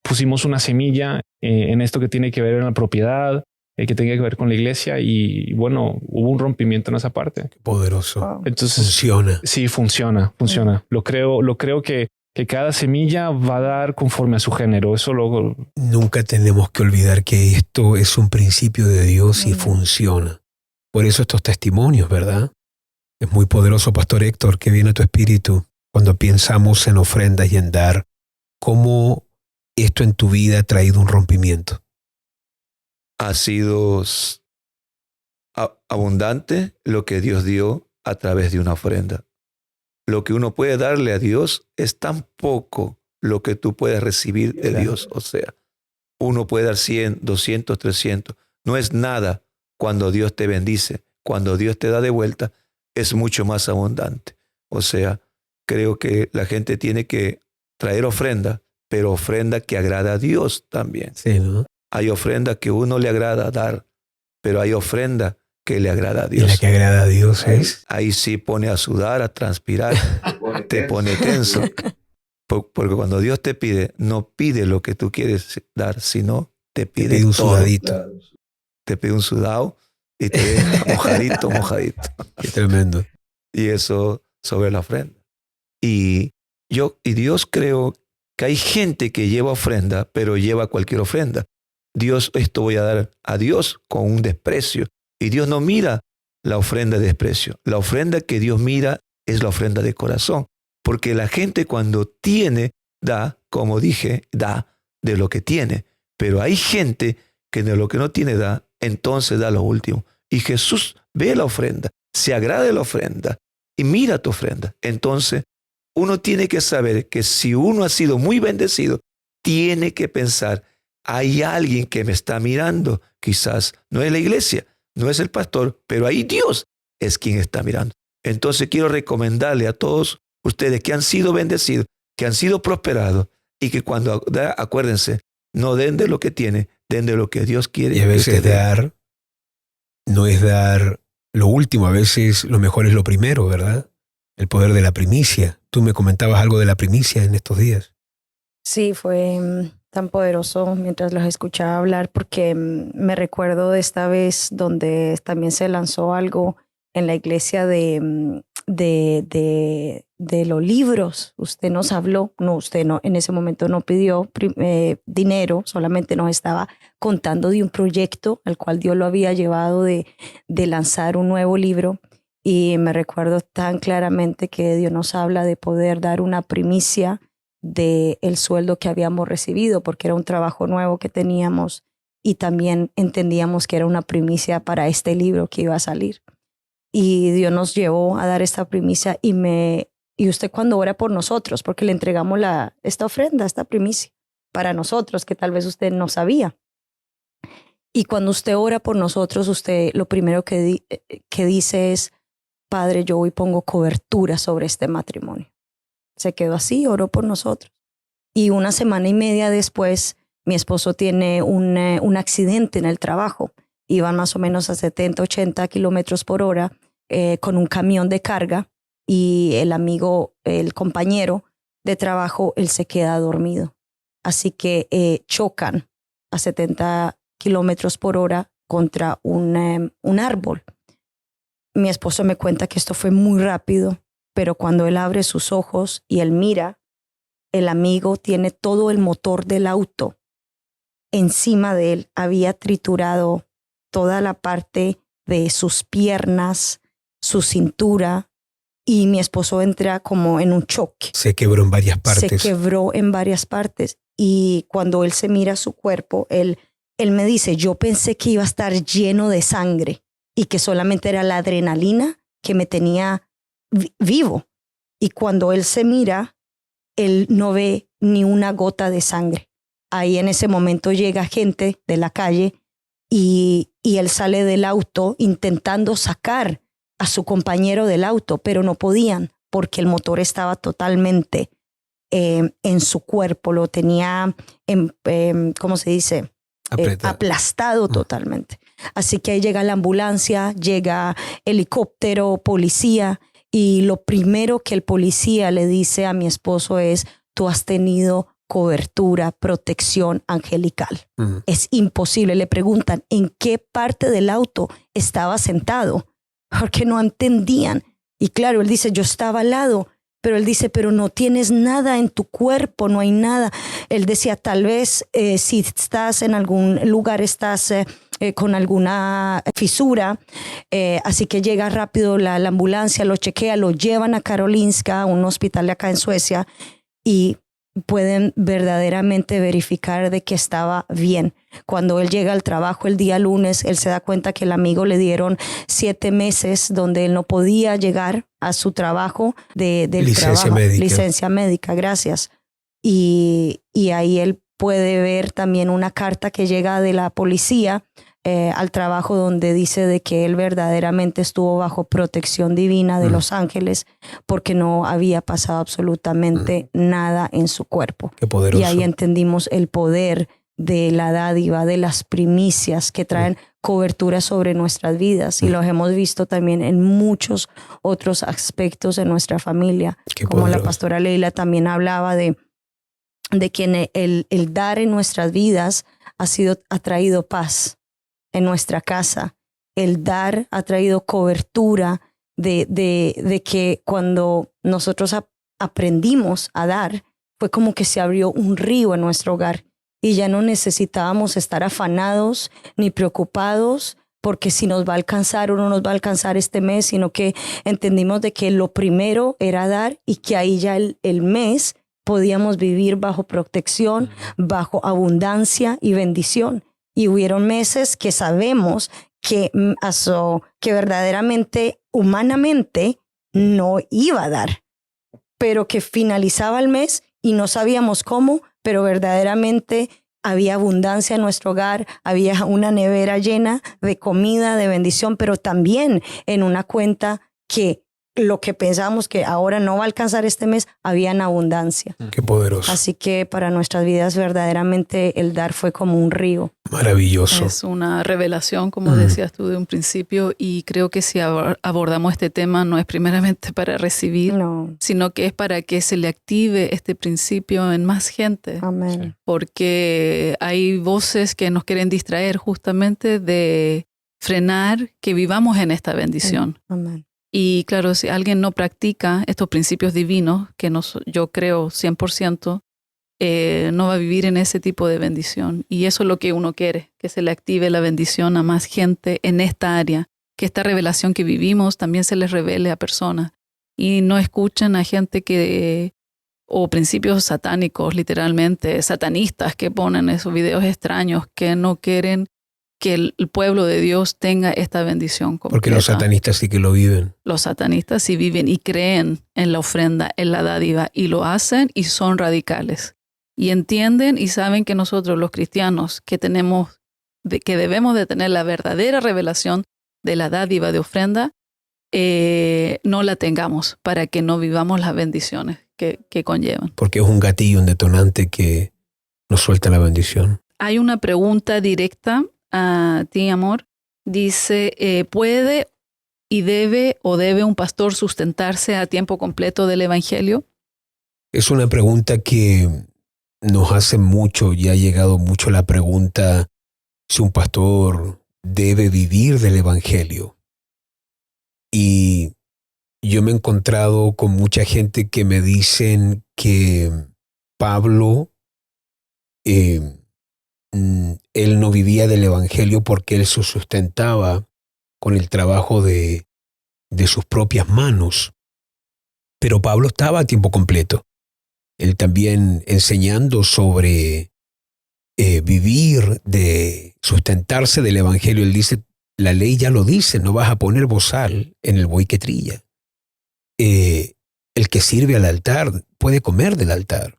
pusimos una semilla en esto que tiene que ver en la propiedad, que tenga que ver con la iglesia y bueno, hubo un rompimiento en esa parte. Qué poderoso. Wow. Entonces, Funciona. Sí, funciona. Lo creo que cada semilla va a dar conforme a su género. Nunca tenemos que olvidar que esto es un principio de Dios y funciona. Por eso estos testimonios, ¿verdad? Es muy poderoso, Pastor Héctor, que viene a tu espíritu cuando pensamos en ofrendas y en dar. ¿Cómo esto en tu vida ha traído un rompimiento? Ha sido abundante lo que Dios dio a través de una ofrenda. Lo que uno puede darle a Dios es tan poco lo que tú puedes recibir de Dios. O sea, uno puede dar 100, 200, 300. No es nada cuando Dios te bendice. Cuando Dios te da de vuelta, es mucho más abundante. O sea, creo que la gente tiene que traer ofrenda, pero ofrenda que agrada a Dios también. Sí, ¿no? Hay ofrenda que uno le agrada dar, pero hay ofrenda que le agrada a Y Dios. la que agrada a Dios es. Ahí sí pone a sudar, a transpirar, te pone tenso. Porque cuando Dios te pide, no pide lo que tú quieres dar, sino te Te pide pide un todo. sudadito. Te pide un sudado y te deja mojadito, mojadito. Qué tremendo. Y eso sobre la ofrenda. Y Dios, creo que hay gente que lleva ofrenda, pero lleva cualquier ofrenda. Dios, esto voy a dar a Dios con un desprecio. Y Dios no mira la ofrenda de desprecio. La ofrenda que Dios mira es la ofrenda de corazón. Porque la gente cuando tiene, da, como dije, da de lo que tiene. Pero hay gente que de lo que no tiene da, entonces da lo último. Y Jesús ve la ofrenda, se agrada de la ofrenda y mira tu ofrenda. Entonces, uno tiene que saber que si uno ha sido muy bendecido, tiene que pensar, hay alguien que me está mirando. Quizás no es la iglesia, no es el pastor, pero ahí Dios es quien está mirando. Entonces quiero recomendarle a todos ustedes que han sido bendecidos, que han sido prosperados y que cuando acuérdense, no den de lo que tienen, den de lo que Dios quiere. Y a veces dar no es dar lo último, a veces lo mejor es lo primero, ¿verdad? El poder de la primicia. Tú me comentabas algo de la primicia en estos días. Sí, fue tan poderoso mientras los escuchaba hablar porque me recuerdo de esta vez donde también se lanzó algo en la iglesia de los libros. Usted nos habló, no, usted no, en ese momento no pidió dinero, solamente nos estaba contando de un proyecto al cual Dios lo había llevado de lanzar un nuevo libro. Y me recuerdo tan claramente que Dios nos habla de poder dar una primicia del sueldo que habíamos recibido, porque era un trabajo nuevo que teníamos y también entendíamos que era una primicia para este libro que iba a salir. Y Dios nos llevó a dar esta primicia y usted cuando ora por nosotros, porque le entregamos esta ofrenda, esta primicia para nosotros, que tal vez usted no sabía. Y cuando usted ora por nosotros, usted lo primero que dice es, Padre, yo hoy pongo cobertura sobre este matrimonio. Se quedó así, oró por nosotros. Y 1 semana y media después, mi esposo tiene un accidente en el trabajo. Iban más o menos a 70, 80 kilómetros por hora con un camión de carga y el compañero de trabajo, él se queda dormido. Así que chocan a 70 kilómetros por hora contra un árbol. Mi esposo me cuenta que esto fue muy rápido, pero cuando él abre sus ojos y él mira, el amigo tiene todo el motor del auto encima de él. Había triturado toda la parte de sus piernas, su cintura, y mi esposo entra como en un choque. Se quebró en varias partes. Se quebró en varias partes. Y cuando él se mira su cuerpo, él me dice, yo pensé que iba a estar lleno de sangre y que solamente era la adrenalina que me tenía vivo. Y cuando él se mira, él no ve ni una gota de sangre. Ahí en ese momento llega gente de la calle y él sale del auto intentando sacar a su compañero del auto, pero no podían porque el motor estaba totalmente en su cuerpo, lo tenía, ¿cómo se dice? Aplastado totalmente. Así que ahí llega la ambulancia, llega helicóptero, policía, y lo primero que el policía le dice a mi esposo es, tú has tenido cobertura, protección angelical. Es imposible. Le preguntan en qué parte del auto estaba sentado, porque no entendían. Y claro, él dice, yo estaba al lado, pero él dice, pero no tienes nada en tu cuerpo, no hay nada. Él decía, tal vez si estás en algún lugar, estás con alguna fisura, así que llega rápido la ambulancia, lo chequea, lo llevan a Karolinska, un hospital de acá en Suecia, y pueden verdaderamente verificar de que estaba bien. Cuando él llega al trabajo el día lunes, él se da cuenta que el amigo le dieron 7 meses donde él no podía llegar a su trabajo del licencia trabajo. Médica. Licencia médica, gracias. Y ahí él puede ver también una carta que llega de la policía al trabajo donde dice de que él verdaderamente estuvo bajo protección divina de los ángeles porque no había pasado absolutamente nada en su cuerpo. Qué poderoso. Y ahí entendimos el poder de la dádiva, de las primicias que traen cobertura sobre nuestras vidas. Y los hemos visto también en muchos otros aspectos de nuestra familia. Como la pastora Leila también hablaba de que el dar en nuestras vidas ha traído paz en nuestra casa. El dar ha traído cobertura de que cuando nosotros aprendimos a dar, fue como que se abrió un río en nuestro hogar y ya no necesitábamos estar afanados ni preocupados porque si nos va a alcanzar o no nos va a alcanzar este mes, sino que entendimos de que lo primero era dar y que ahí ya el mes podíamos vivir bajo protección, bajo abundancia y bendición. Y hubieron meses que sabemos que verdaderamente, humanamente, no iba a dar, pero que finalizaba el mes y no sabíamos cómo, pero verdaderamente había abundancia en nuestro hogar, había una nevera llena de comida, de bendición, pero también en una cuenta que lo que pensábamos que ahora no va a alcanzar este mes, había en abundancia. Qué poderoso. Así que para nuestras vidas verdaderamente el dar fue como un río. Maravilloso. Es una revelación, como decías tú de un principio, y creo que si abordamos este tema no es primeramente para recibir, sino que es para que se le active este principio en más gente. Amén. Porque hay voces que nos quieren distraer justamente de frenar que vivamos en esta bendición. Amén. Y claro, si alguien no practica estos principios divinos, que yo creo 100%, no va a vivir en ese tipo de bendición. Y eso es lo que uno quiere, que se le active la bendición a más gente en esta área, que esta revelación que vivimos también se les revele a personas. Y no escuchen a gente o principios satánicos, literalmente, satanistas, que ponen esos videos extraños, que no quieren que el pueblo de Dios tenga esta bendición completa. Porque los satanistas sí que lo viven. Los satanistas sí viven y creen en la ofrenda, en la dádiva, y lo hacen y son radicales. Y entienden y saben que nosotros los cristianos que debemos de tener la verdadera revelación de la dádiva de ofrenda, no la tengamos para que no vivamos las bendiciones que conllevan. Porque es un gatillo, un detonante que nos suelta la bendición. Hay una pregunta directa a ti, amor. Dice, ¿puede y debe un pastor sustentarse a tiempo completo del evangelio? Es una pregunta que nos hace mucho, y ha llegado mucho la pregunta si un pastor debe vivir del evangelio. Y yo me he encontrado con mucha gente que me dicen que Pablo él no vivía del evangelio porque él se sustentaba con el trabajo de sus propias manos. Pero Pablo estaba a tiempo completo. Él también enseñando sobre vivir, de sustentarse del evangelio. Él dice, la ley ya lo dice, no vas a poner bozal en el buey que trilla. El que sirve al altar puede comer del altar.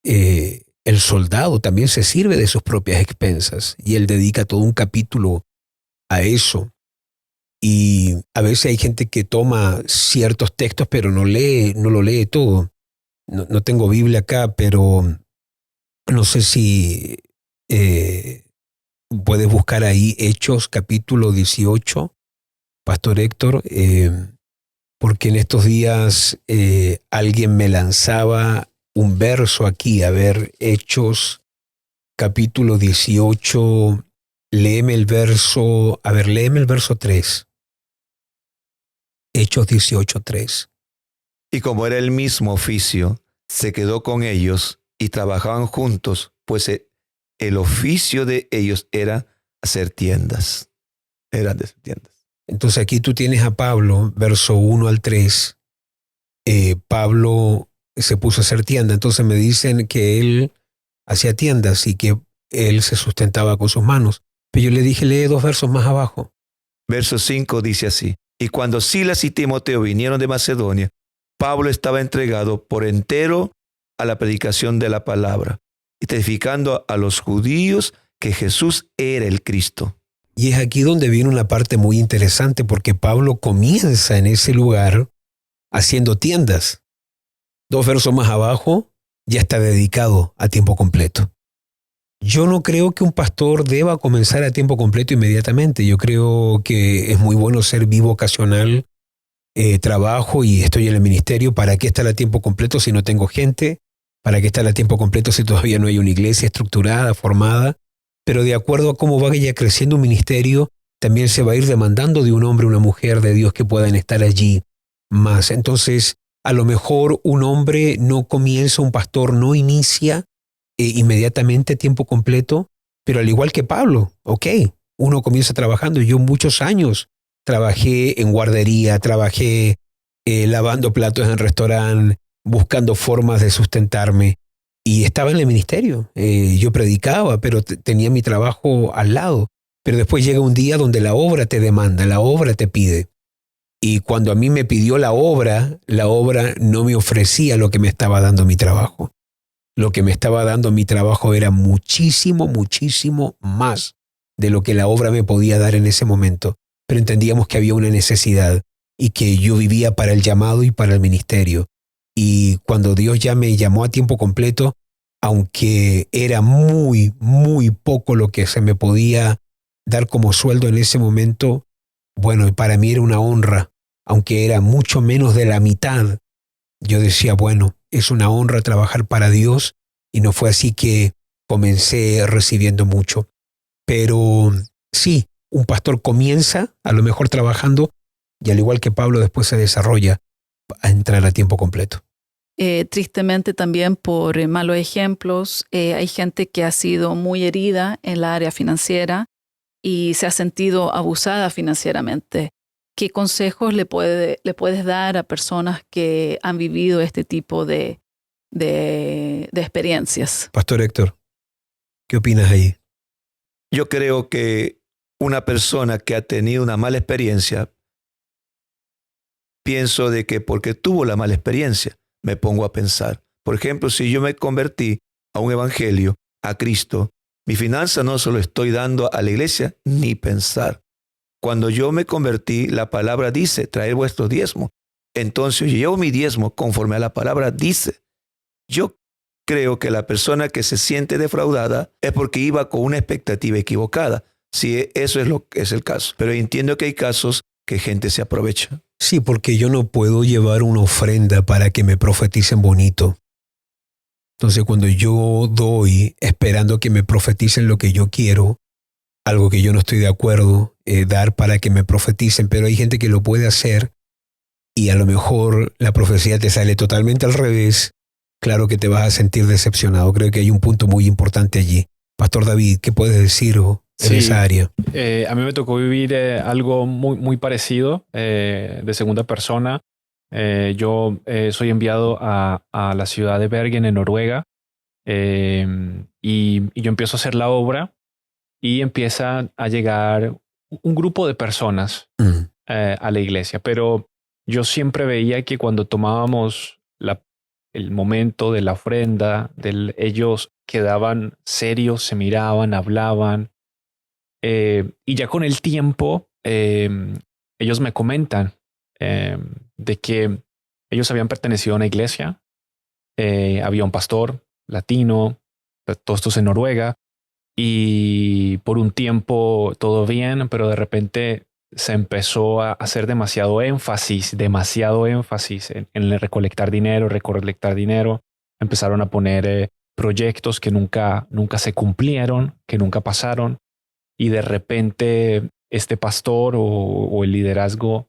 El soldado también se sirve de sus propias expensas y él dedica todo un capítulo a eso. Y a veces hay gente que toma ciertos textos pero no lo lee todo. No tengo Biblia acá, pero no sé si puedes buscar ahí Hechos capítulo 18, Pastor Héctor, porque en estos días alguien me lanzaba un verso aquí, a ver, Hechos capítulo 18, léeme el verso 3. Hechos 18, 3. Y como era el mismo oficio, se quedó con ellos y trabajaban juntos, pues el oficio de ellos era hacer tiendas. Eran de hacer tiendas. Entonces aquí tú tienes a Pablo, verso 1 al 3. Pablo se puso a hacer tienda. Entonces me dicen que él hacía tiendas y que él se sustentaba con sus manos. Pero yo le dije, lee 2 versos más abajo. Verso 5 dice así. Y cuando Silas y Timoteo vinieron de Macedonia, Pablo estaba entregado por entero a la predicación de la palabra, y testificando a los judíos que Jesús era el Cristo. Y es aquí donde viene una parte muy interesante, porque Pablo comienza en ese lugar haciendo tiendas. 2 versos más abajo, ya está dedicado a tiempo completo. Yo no creo que un pastor deba comenzar a tiempo completo inmediatamente. Yo creo que es muy bueno ser bivocacional, trabajo y estoy en el ministerio. ¿Para qué estar a tiempo completo si no tengo gente? ¿Para qué estar a tiempo completo si todavía no hay una iglesia estructurada, formada? Pero de acuerdo a cómo vaya creciendo un ministerio, también se va a ir demandando de un hombre o una mujer de Dios que puedan estar allí más. Entonces, a lo mejor un hombre no comienza, un pastor no inicia inmediatamente a tiempo completo, pero al igual que Pablo, ok, uno comienza trabajando. Yo muchos años trabajé en guardería, trabajé lavando platos en restaurante, buscando formas de sustentarme y estaba en el ministerio. Yo predicaba, pero tenía mi trabajo al lado. Pero después llega un día donde la obra te demanda, la obra te pide. Y cuando a mí me pidió la obra no me ofrecía lo que me estaba dando mi trabajo. Lo que me estaba dando mi trabajo era muchísimo, muchísimo más de lo que la obra me podía dar en ese momento. Pero entendíamos que había una necesidad y que yo vivía para el llamado y para el ministerio. Y cuando Dios ya me llamó a tiempo completo, aunque era muy, muy poco lo que se me podía dar como sueldo en ese momento, bueno, para mí era una honra, aunque era mucho menos de la mitad. Yo decía, bueno, es una honra trabajar para Dios y no fue así que comencé recibiendo mucho. Pero sí, un pastor comienza a lo mejor trabajando y al igual que Pablo después se desarrolla a entrar a tiempo completo. Tristemente también por malos ejemplos, hay gente que ha sido muy herida en la área financiera y se ha sentido abusada financieramente. ¿Qué consejos le puedes dar a personas que han vivido este tipo de experiencias? Pastor Héctor, ¿qué opinas ahí? Yo creo que una persona que ha tenido una mala experiencia, pienso de que porque tuvo la mala experiencia, me pongo a pensar. Por ejemplo, si yo me convertí a un evangelio, a Cristo, mi finanza no se lo estoy dando a la iglesia, ni pensar. Cuando yo me convertí, la palabra dice, traer vuestro diezmo. Entonces yo llevo mi diezmo conforme a la palabra dice. Yo creo que la persona que se siente defraudada es porque iba con una expectativa equivocada. Si eso es lo que es el caso. Pero entiendo que hay casos que gente se aprovecha. Sí, porque yo no puedo llevar una ofrenda para que me profeticen bonito. Entonces, cuando yo doy esperando que me profeticen lo que yo quiero, algo que yo no estoy de acuerdo, dar para que me profeticen, pero hay gente que lo puede hacer y a lo mejor la profecía te sale totalmente al revés, claro que te vas a sentir decepcionado. Creo que hay un punto muy importante allí. Pastor David, ¿qué puedes decir en esa área? A mí me tocó vivir algo muy, muy parecido de segunda persona. Yo soy enviado a la ciudad de Bergen, en Noruega, y yo empiezo a hacer la obra y empieza a llegar un grupo de personas a la iglesia. Pero yo siempre veía que cuando tomábamos el momento de la ofrenda, ellos quedaban serios, se miraban, hablaban. Y ya con el tiempo, ellos me comentan de que ellos habían pertenecido a una iglesia, había un pastor latino, todo esto es en Noruega, y por un tiempo todo bien, pero de repente se empezó a hacer demasiado énfasis en el recolectar dinero. Empezaron a poner proyectos que nunca se cumplieron, que nunca pasaron. Y de repente este pastor o el liderazgo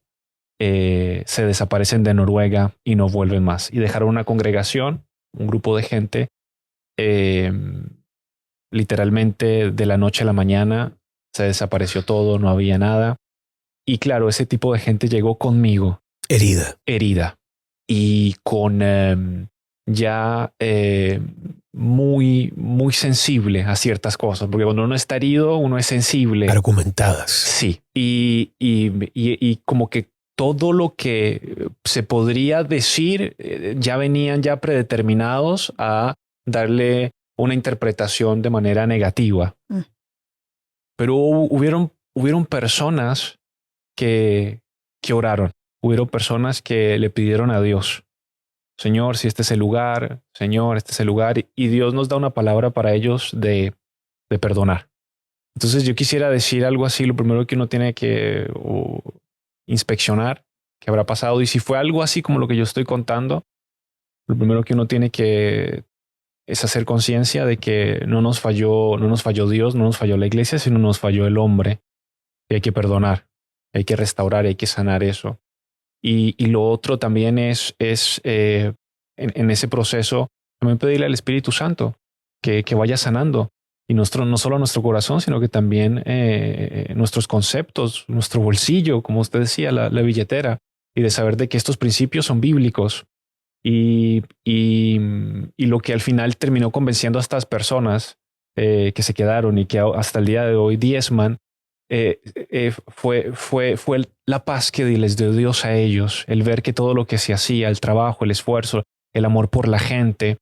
se desaparecen de Noruega y no vuelven más. Y dejaron una congregación, un grupo de gente, literalmente de la noche a la mañana se desapareció todo, no había nada. Y claro, ese tipo de gente llegó conmigo. Herida. Y con ya muy, muy sensible a ciertas cosas, porque cuando uno está herido, uno es sensible. Argumentadas. Sí. Y como que todo lo que se podría decir ya venían ya predeterminados a darle una interpretación de manera negativa. Pero hubieron personas que oraron. Hubieron personas que le pidieron a Dios, Señor, si este es el lugar, Señor, este es el lugar. Y Dios nos da una palabra para ellos de de perdonar. Entonces yo quisiera decir algo así, lo primero que uno tiene que inspeccionar qué habrá pasado, y si fue algo así como lo que yo estoy contando, lo primero que uno tiene que es hacer conciencia de que no nos falló Dios, no nos falló la iglesia, sino nos falló el hombre. Y hay que perdonar, hay que restaurar, hay que sanar eso. Y lo otro también es en ese proceso, también pedirle al Espíritu Santo que vaya sanando. Y no solo nuestro corazón, sino que también nuestros conceptos, nuestro bolsillo, como usted decía, la billetera, y de saber de que estos principios son bíblicos. Y lo que al final terminó convenciendo a estas personas que se quedaron y que hasta el día de hoy diezman, fue la paz que les dio Dios a ellos, el ver que todo lo que se hacía, el trabajo, el esfuerzo, el amor por la gente,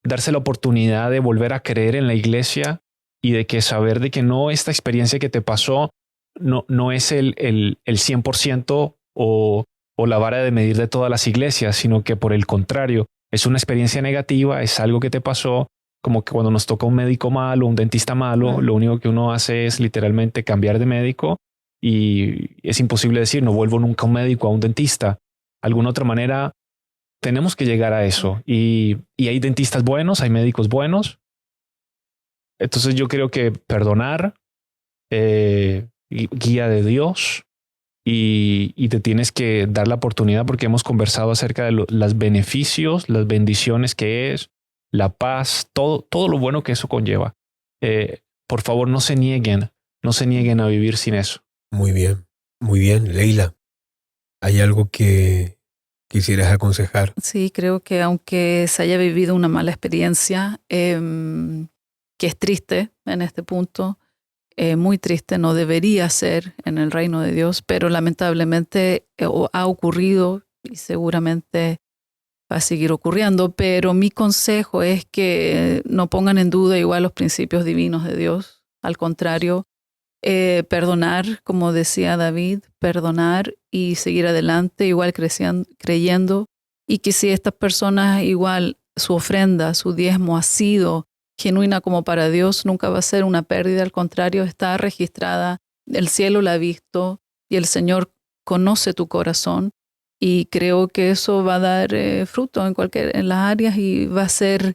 darse la oportunidad de volver a creer en la iglesia y de que saber de que no esta experiencia que te pasó no es el 100% o la vara de medir de todas las iglesias, sino que por el contrario, es una experiencia negativa, es algo que te pasó, como que cuando nos toca un médico malo, un dentista malo, lo único que uno hace es literalmente cambiar de médico y es imposible decir no vuelvo nunca a un médico, a un dentista. Alguna otra manera tenemos que llegar a eso y hay dentistas buenos, hay médicos buenos. Entonces yo creo que perdonar, guía de Dios, y te tienes que dar la oportunidad porque hemos conversado acerca de los beneficios, las bendiciones que es, la paz, todo lo bueno que eso conlleva. Por favor, no se nieguen a vivir sin eso. Muy bien. Leila, ¿hay algo que quisieras aconsejar? Sí, creo que aunque se haya vivido una mala experiencia, que es triste en este punto, muy triste, no debería ser en el reino de Dios, pero lamentablemente ha ocurrido y seguramente va a seguir ocurriendo, pero mi consejo es que no pongan en duda igual los principios divinos de Dios, al contrario, perdonar, como decía David, perdonar y seguir adelante, igual creyendo, y que si estas personas igual su ofrenda, su diezmo ha sido genuina como para Dios, nunca va a ser una pérdida, al contrario, está registrada, el cielo la ha visto y el Señor conoce tu corazón y creo que eso va a dar fruto en las áreas y va a ser,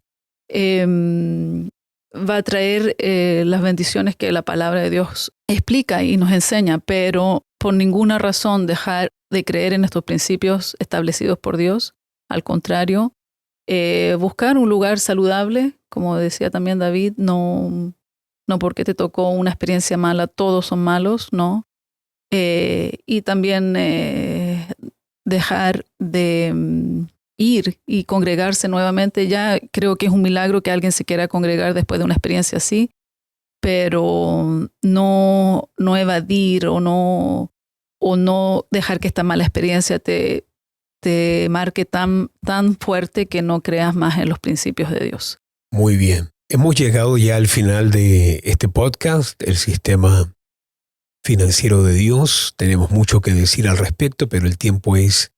va a traer las bendiciones que la palabra de Dios explica y nos enseña, pero por ninguna razón dejar de creer en estos principios establecidos por Dios, al contrario, buscar un lugar saludable, como decía también David, no porque te tocó una experiencia mala, todos son malos, no. Y también dejar de ir y congregarse nuevamente. Ya creo que es un milagro que alguien se quiera congregar después de una experiencia así, pero no evadir o no dejar que esta mala experiencia te marque tan fuerte que no creas más en los principios de Dios. Muy bien. Hemos llegado ya al final de este podcast, el sistema financiero de Dios. Tenemos mucho que decir al respecto, pero el tiempo es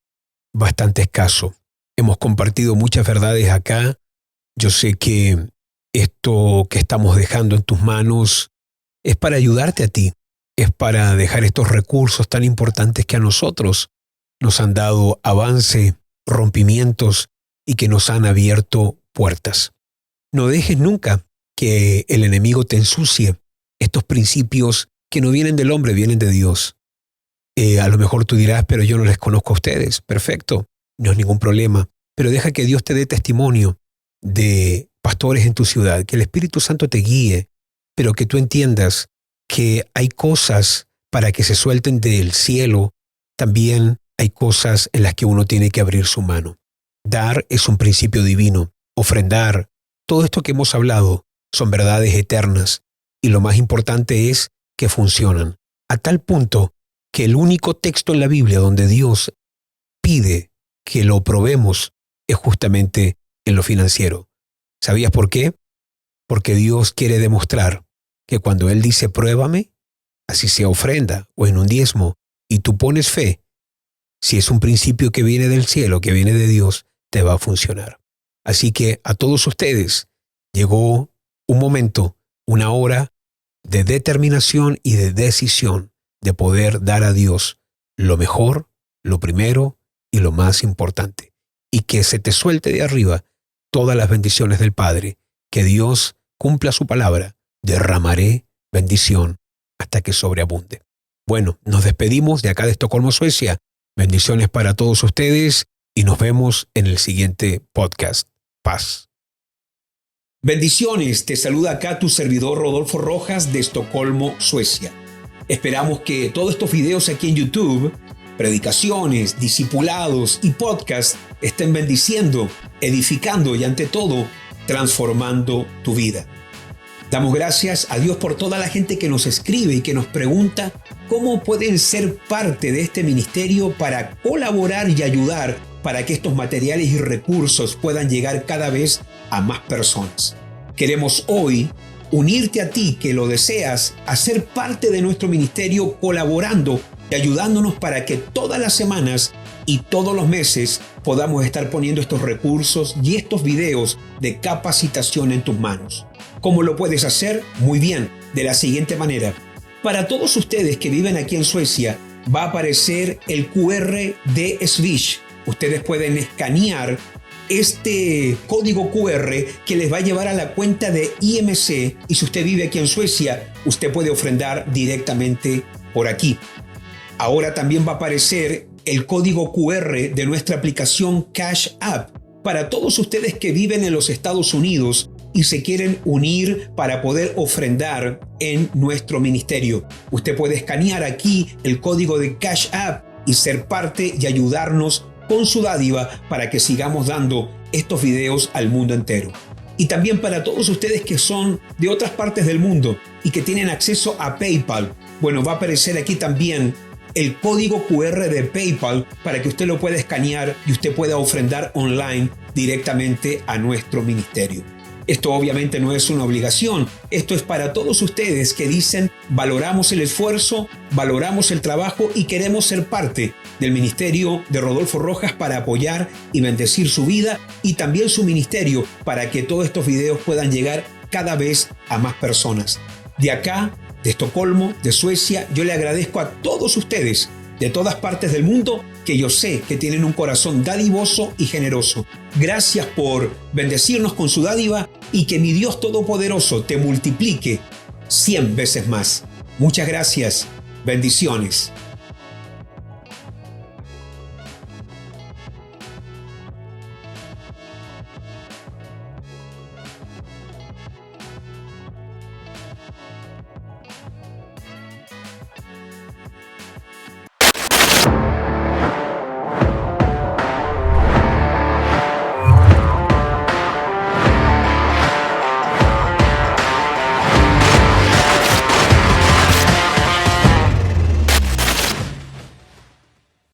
bastante escaso. Hemos compartido muchas verdades acá. Yo sé que esto que estamos dejando en tus manos es para ayudarte a ti. Es para dejar estos recursos tan importantes que a nosotros nos han dado avance, rompimientos y que nos han abierto puertas. No dejes nunca que el enemigo te ensucie estos principios que no vienen del hombre, vienen de Dios. A lo mejor tú dirás, pero yo no les conozco a ustedes. Perfecto, no es ningún problema. Pero deja que Dios te dé testimonio de pastores en tu ciudad, que el Espíritu Santo te guíe, pero que tú entiendas que hay cosas para que se suelten del cielo. También hay cosas en las que uno tiene que abrir su mano. Dar es un principio divino. Ofrendar, todo esto que hemos hablado, son verdades eternas. Y lo más importante es que funcionan. A tal punto que el único texto en la Biblia donde Dios pide que lo probemos es justamente en lo financiero. ¿Sabías por qué? Porque Dios quiere demostrar que cuando Él dice pruébame, así sea ofrenda o en un diezmo, y tú pones fe, si es un principio que viene del cielo, que viene de Dios, te va a funcionar. Así que a todos ustedes llegó un momento una hora de determinación y de decisión de poder dar a Dios lo mejor, lo primero y lo más importante. Y que se te suelte de arriba todas las bendiciones del Padre, que Dios cumpla su palabra, derramaré bendición hasta que sobreabunde. Bueno, nos despedimos de acá de Estocolmo, Suecia. Bendiciones para todos ustedes y nos vemos en el siguiente podcast. Paz. Bendiciones, te saluda acá tu servidor Rodolfo Rojas de Estocolmo, Suecia. Esperamos que todos estos videos aquí en YouTube, predicaciones, discipulados y podcasts estén bendiciendo, edificando y ante todo, transformando tu vida. Damos gracias a Dios por toda la gente que nos escribe y que nos pregunta cómo pueden ser parte de este ministerio para colaborar y ayudar para que estos materiales y recursos puedan llegar cada vez a más personas. Queremos hoy unirte a ti que lo deseas a ser parte de nuestro ministerio colaborando y ayudándonos para que todas las semanas y todos los meses podamos estar poniendo estos recursos y estos videos de capacitación en tus manos. ¿Cómo lo puedes hacer? Muy bien, de la siguiente manera. Para todos ustedes que viven aquí en Suecia, va a aparecer el QR de Swish. Ustedes pueden escanear este código QR que les va a llevar a la cuenta de IMC y si usted vive aquí en Suecia, usted puede ofrendar directamente por aquí. Ahora también va a aparecer el código QR de nuestra aplicación Cash App para todos ustedes que viven en los Estados Unidos y se quieren unir para poder ofrendar en nuestro ministerio. Usted puede escanear aquí el código de Cash App y ser parte y ayudarnos con su dádiva para que sigamos dando estos videos al mundo entero. Y también para todos ustedes que son de otras partes del mundo y que tienen acceso a PayPal, bueno, va a aparecer aquí también el código QR de PayPal para que usted lo pueda escanear y usted pueda ofrendar online directamente a nuestro ministerio. Esto obviamente no es una obligación, esto es para todos ustedes que dicen valoramos el esfuerzo, valoramos el trabajo y queremos ser parte del ministerio de Rodolfo Rojas para apoyar y bendecir su vida y también su ministerio para que todos estos videos puedan llegar cada vez a más personas. De acá, de Estocolmo, de Suecia, yo le agradezco a todos ustedes de todas partes del mundo que yo sé que tienen un corazón dadivoso y generoso. Gracias por bendecirnos con su dádiva y que mi Dios Todopoderoso te multiplique 100 veces más. Muchas gracias. Bendiciones.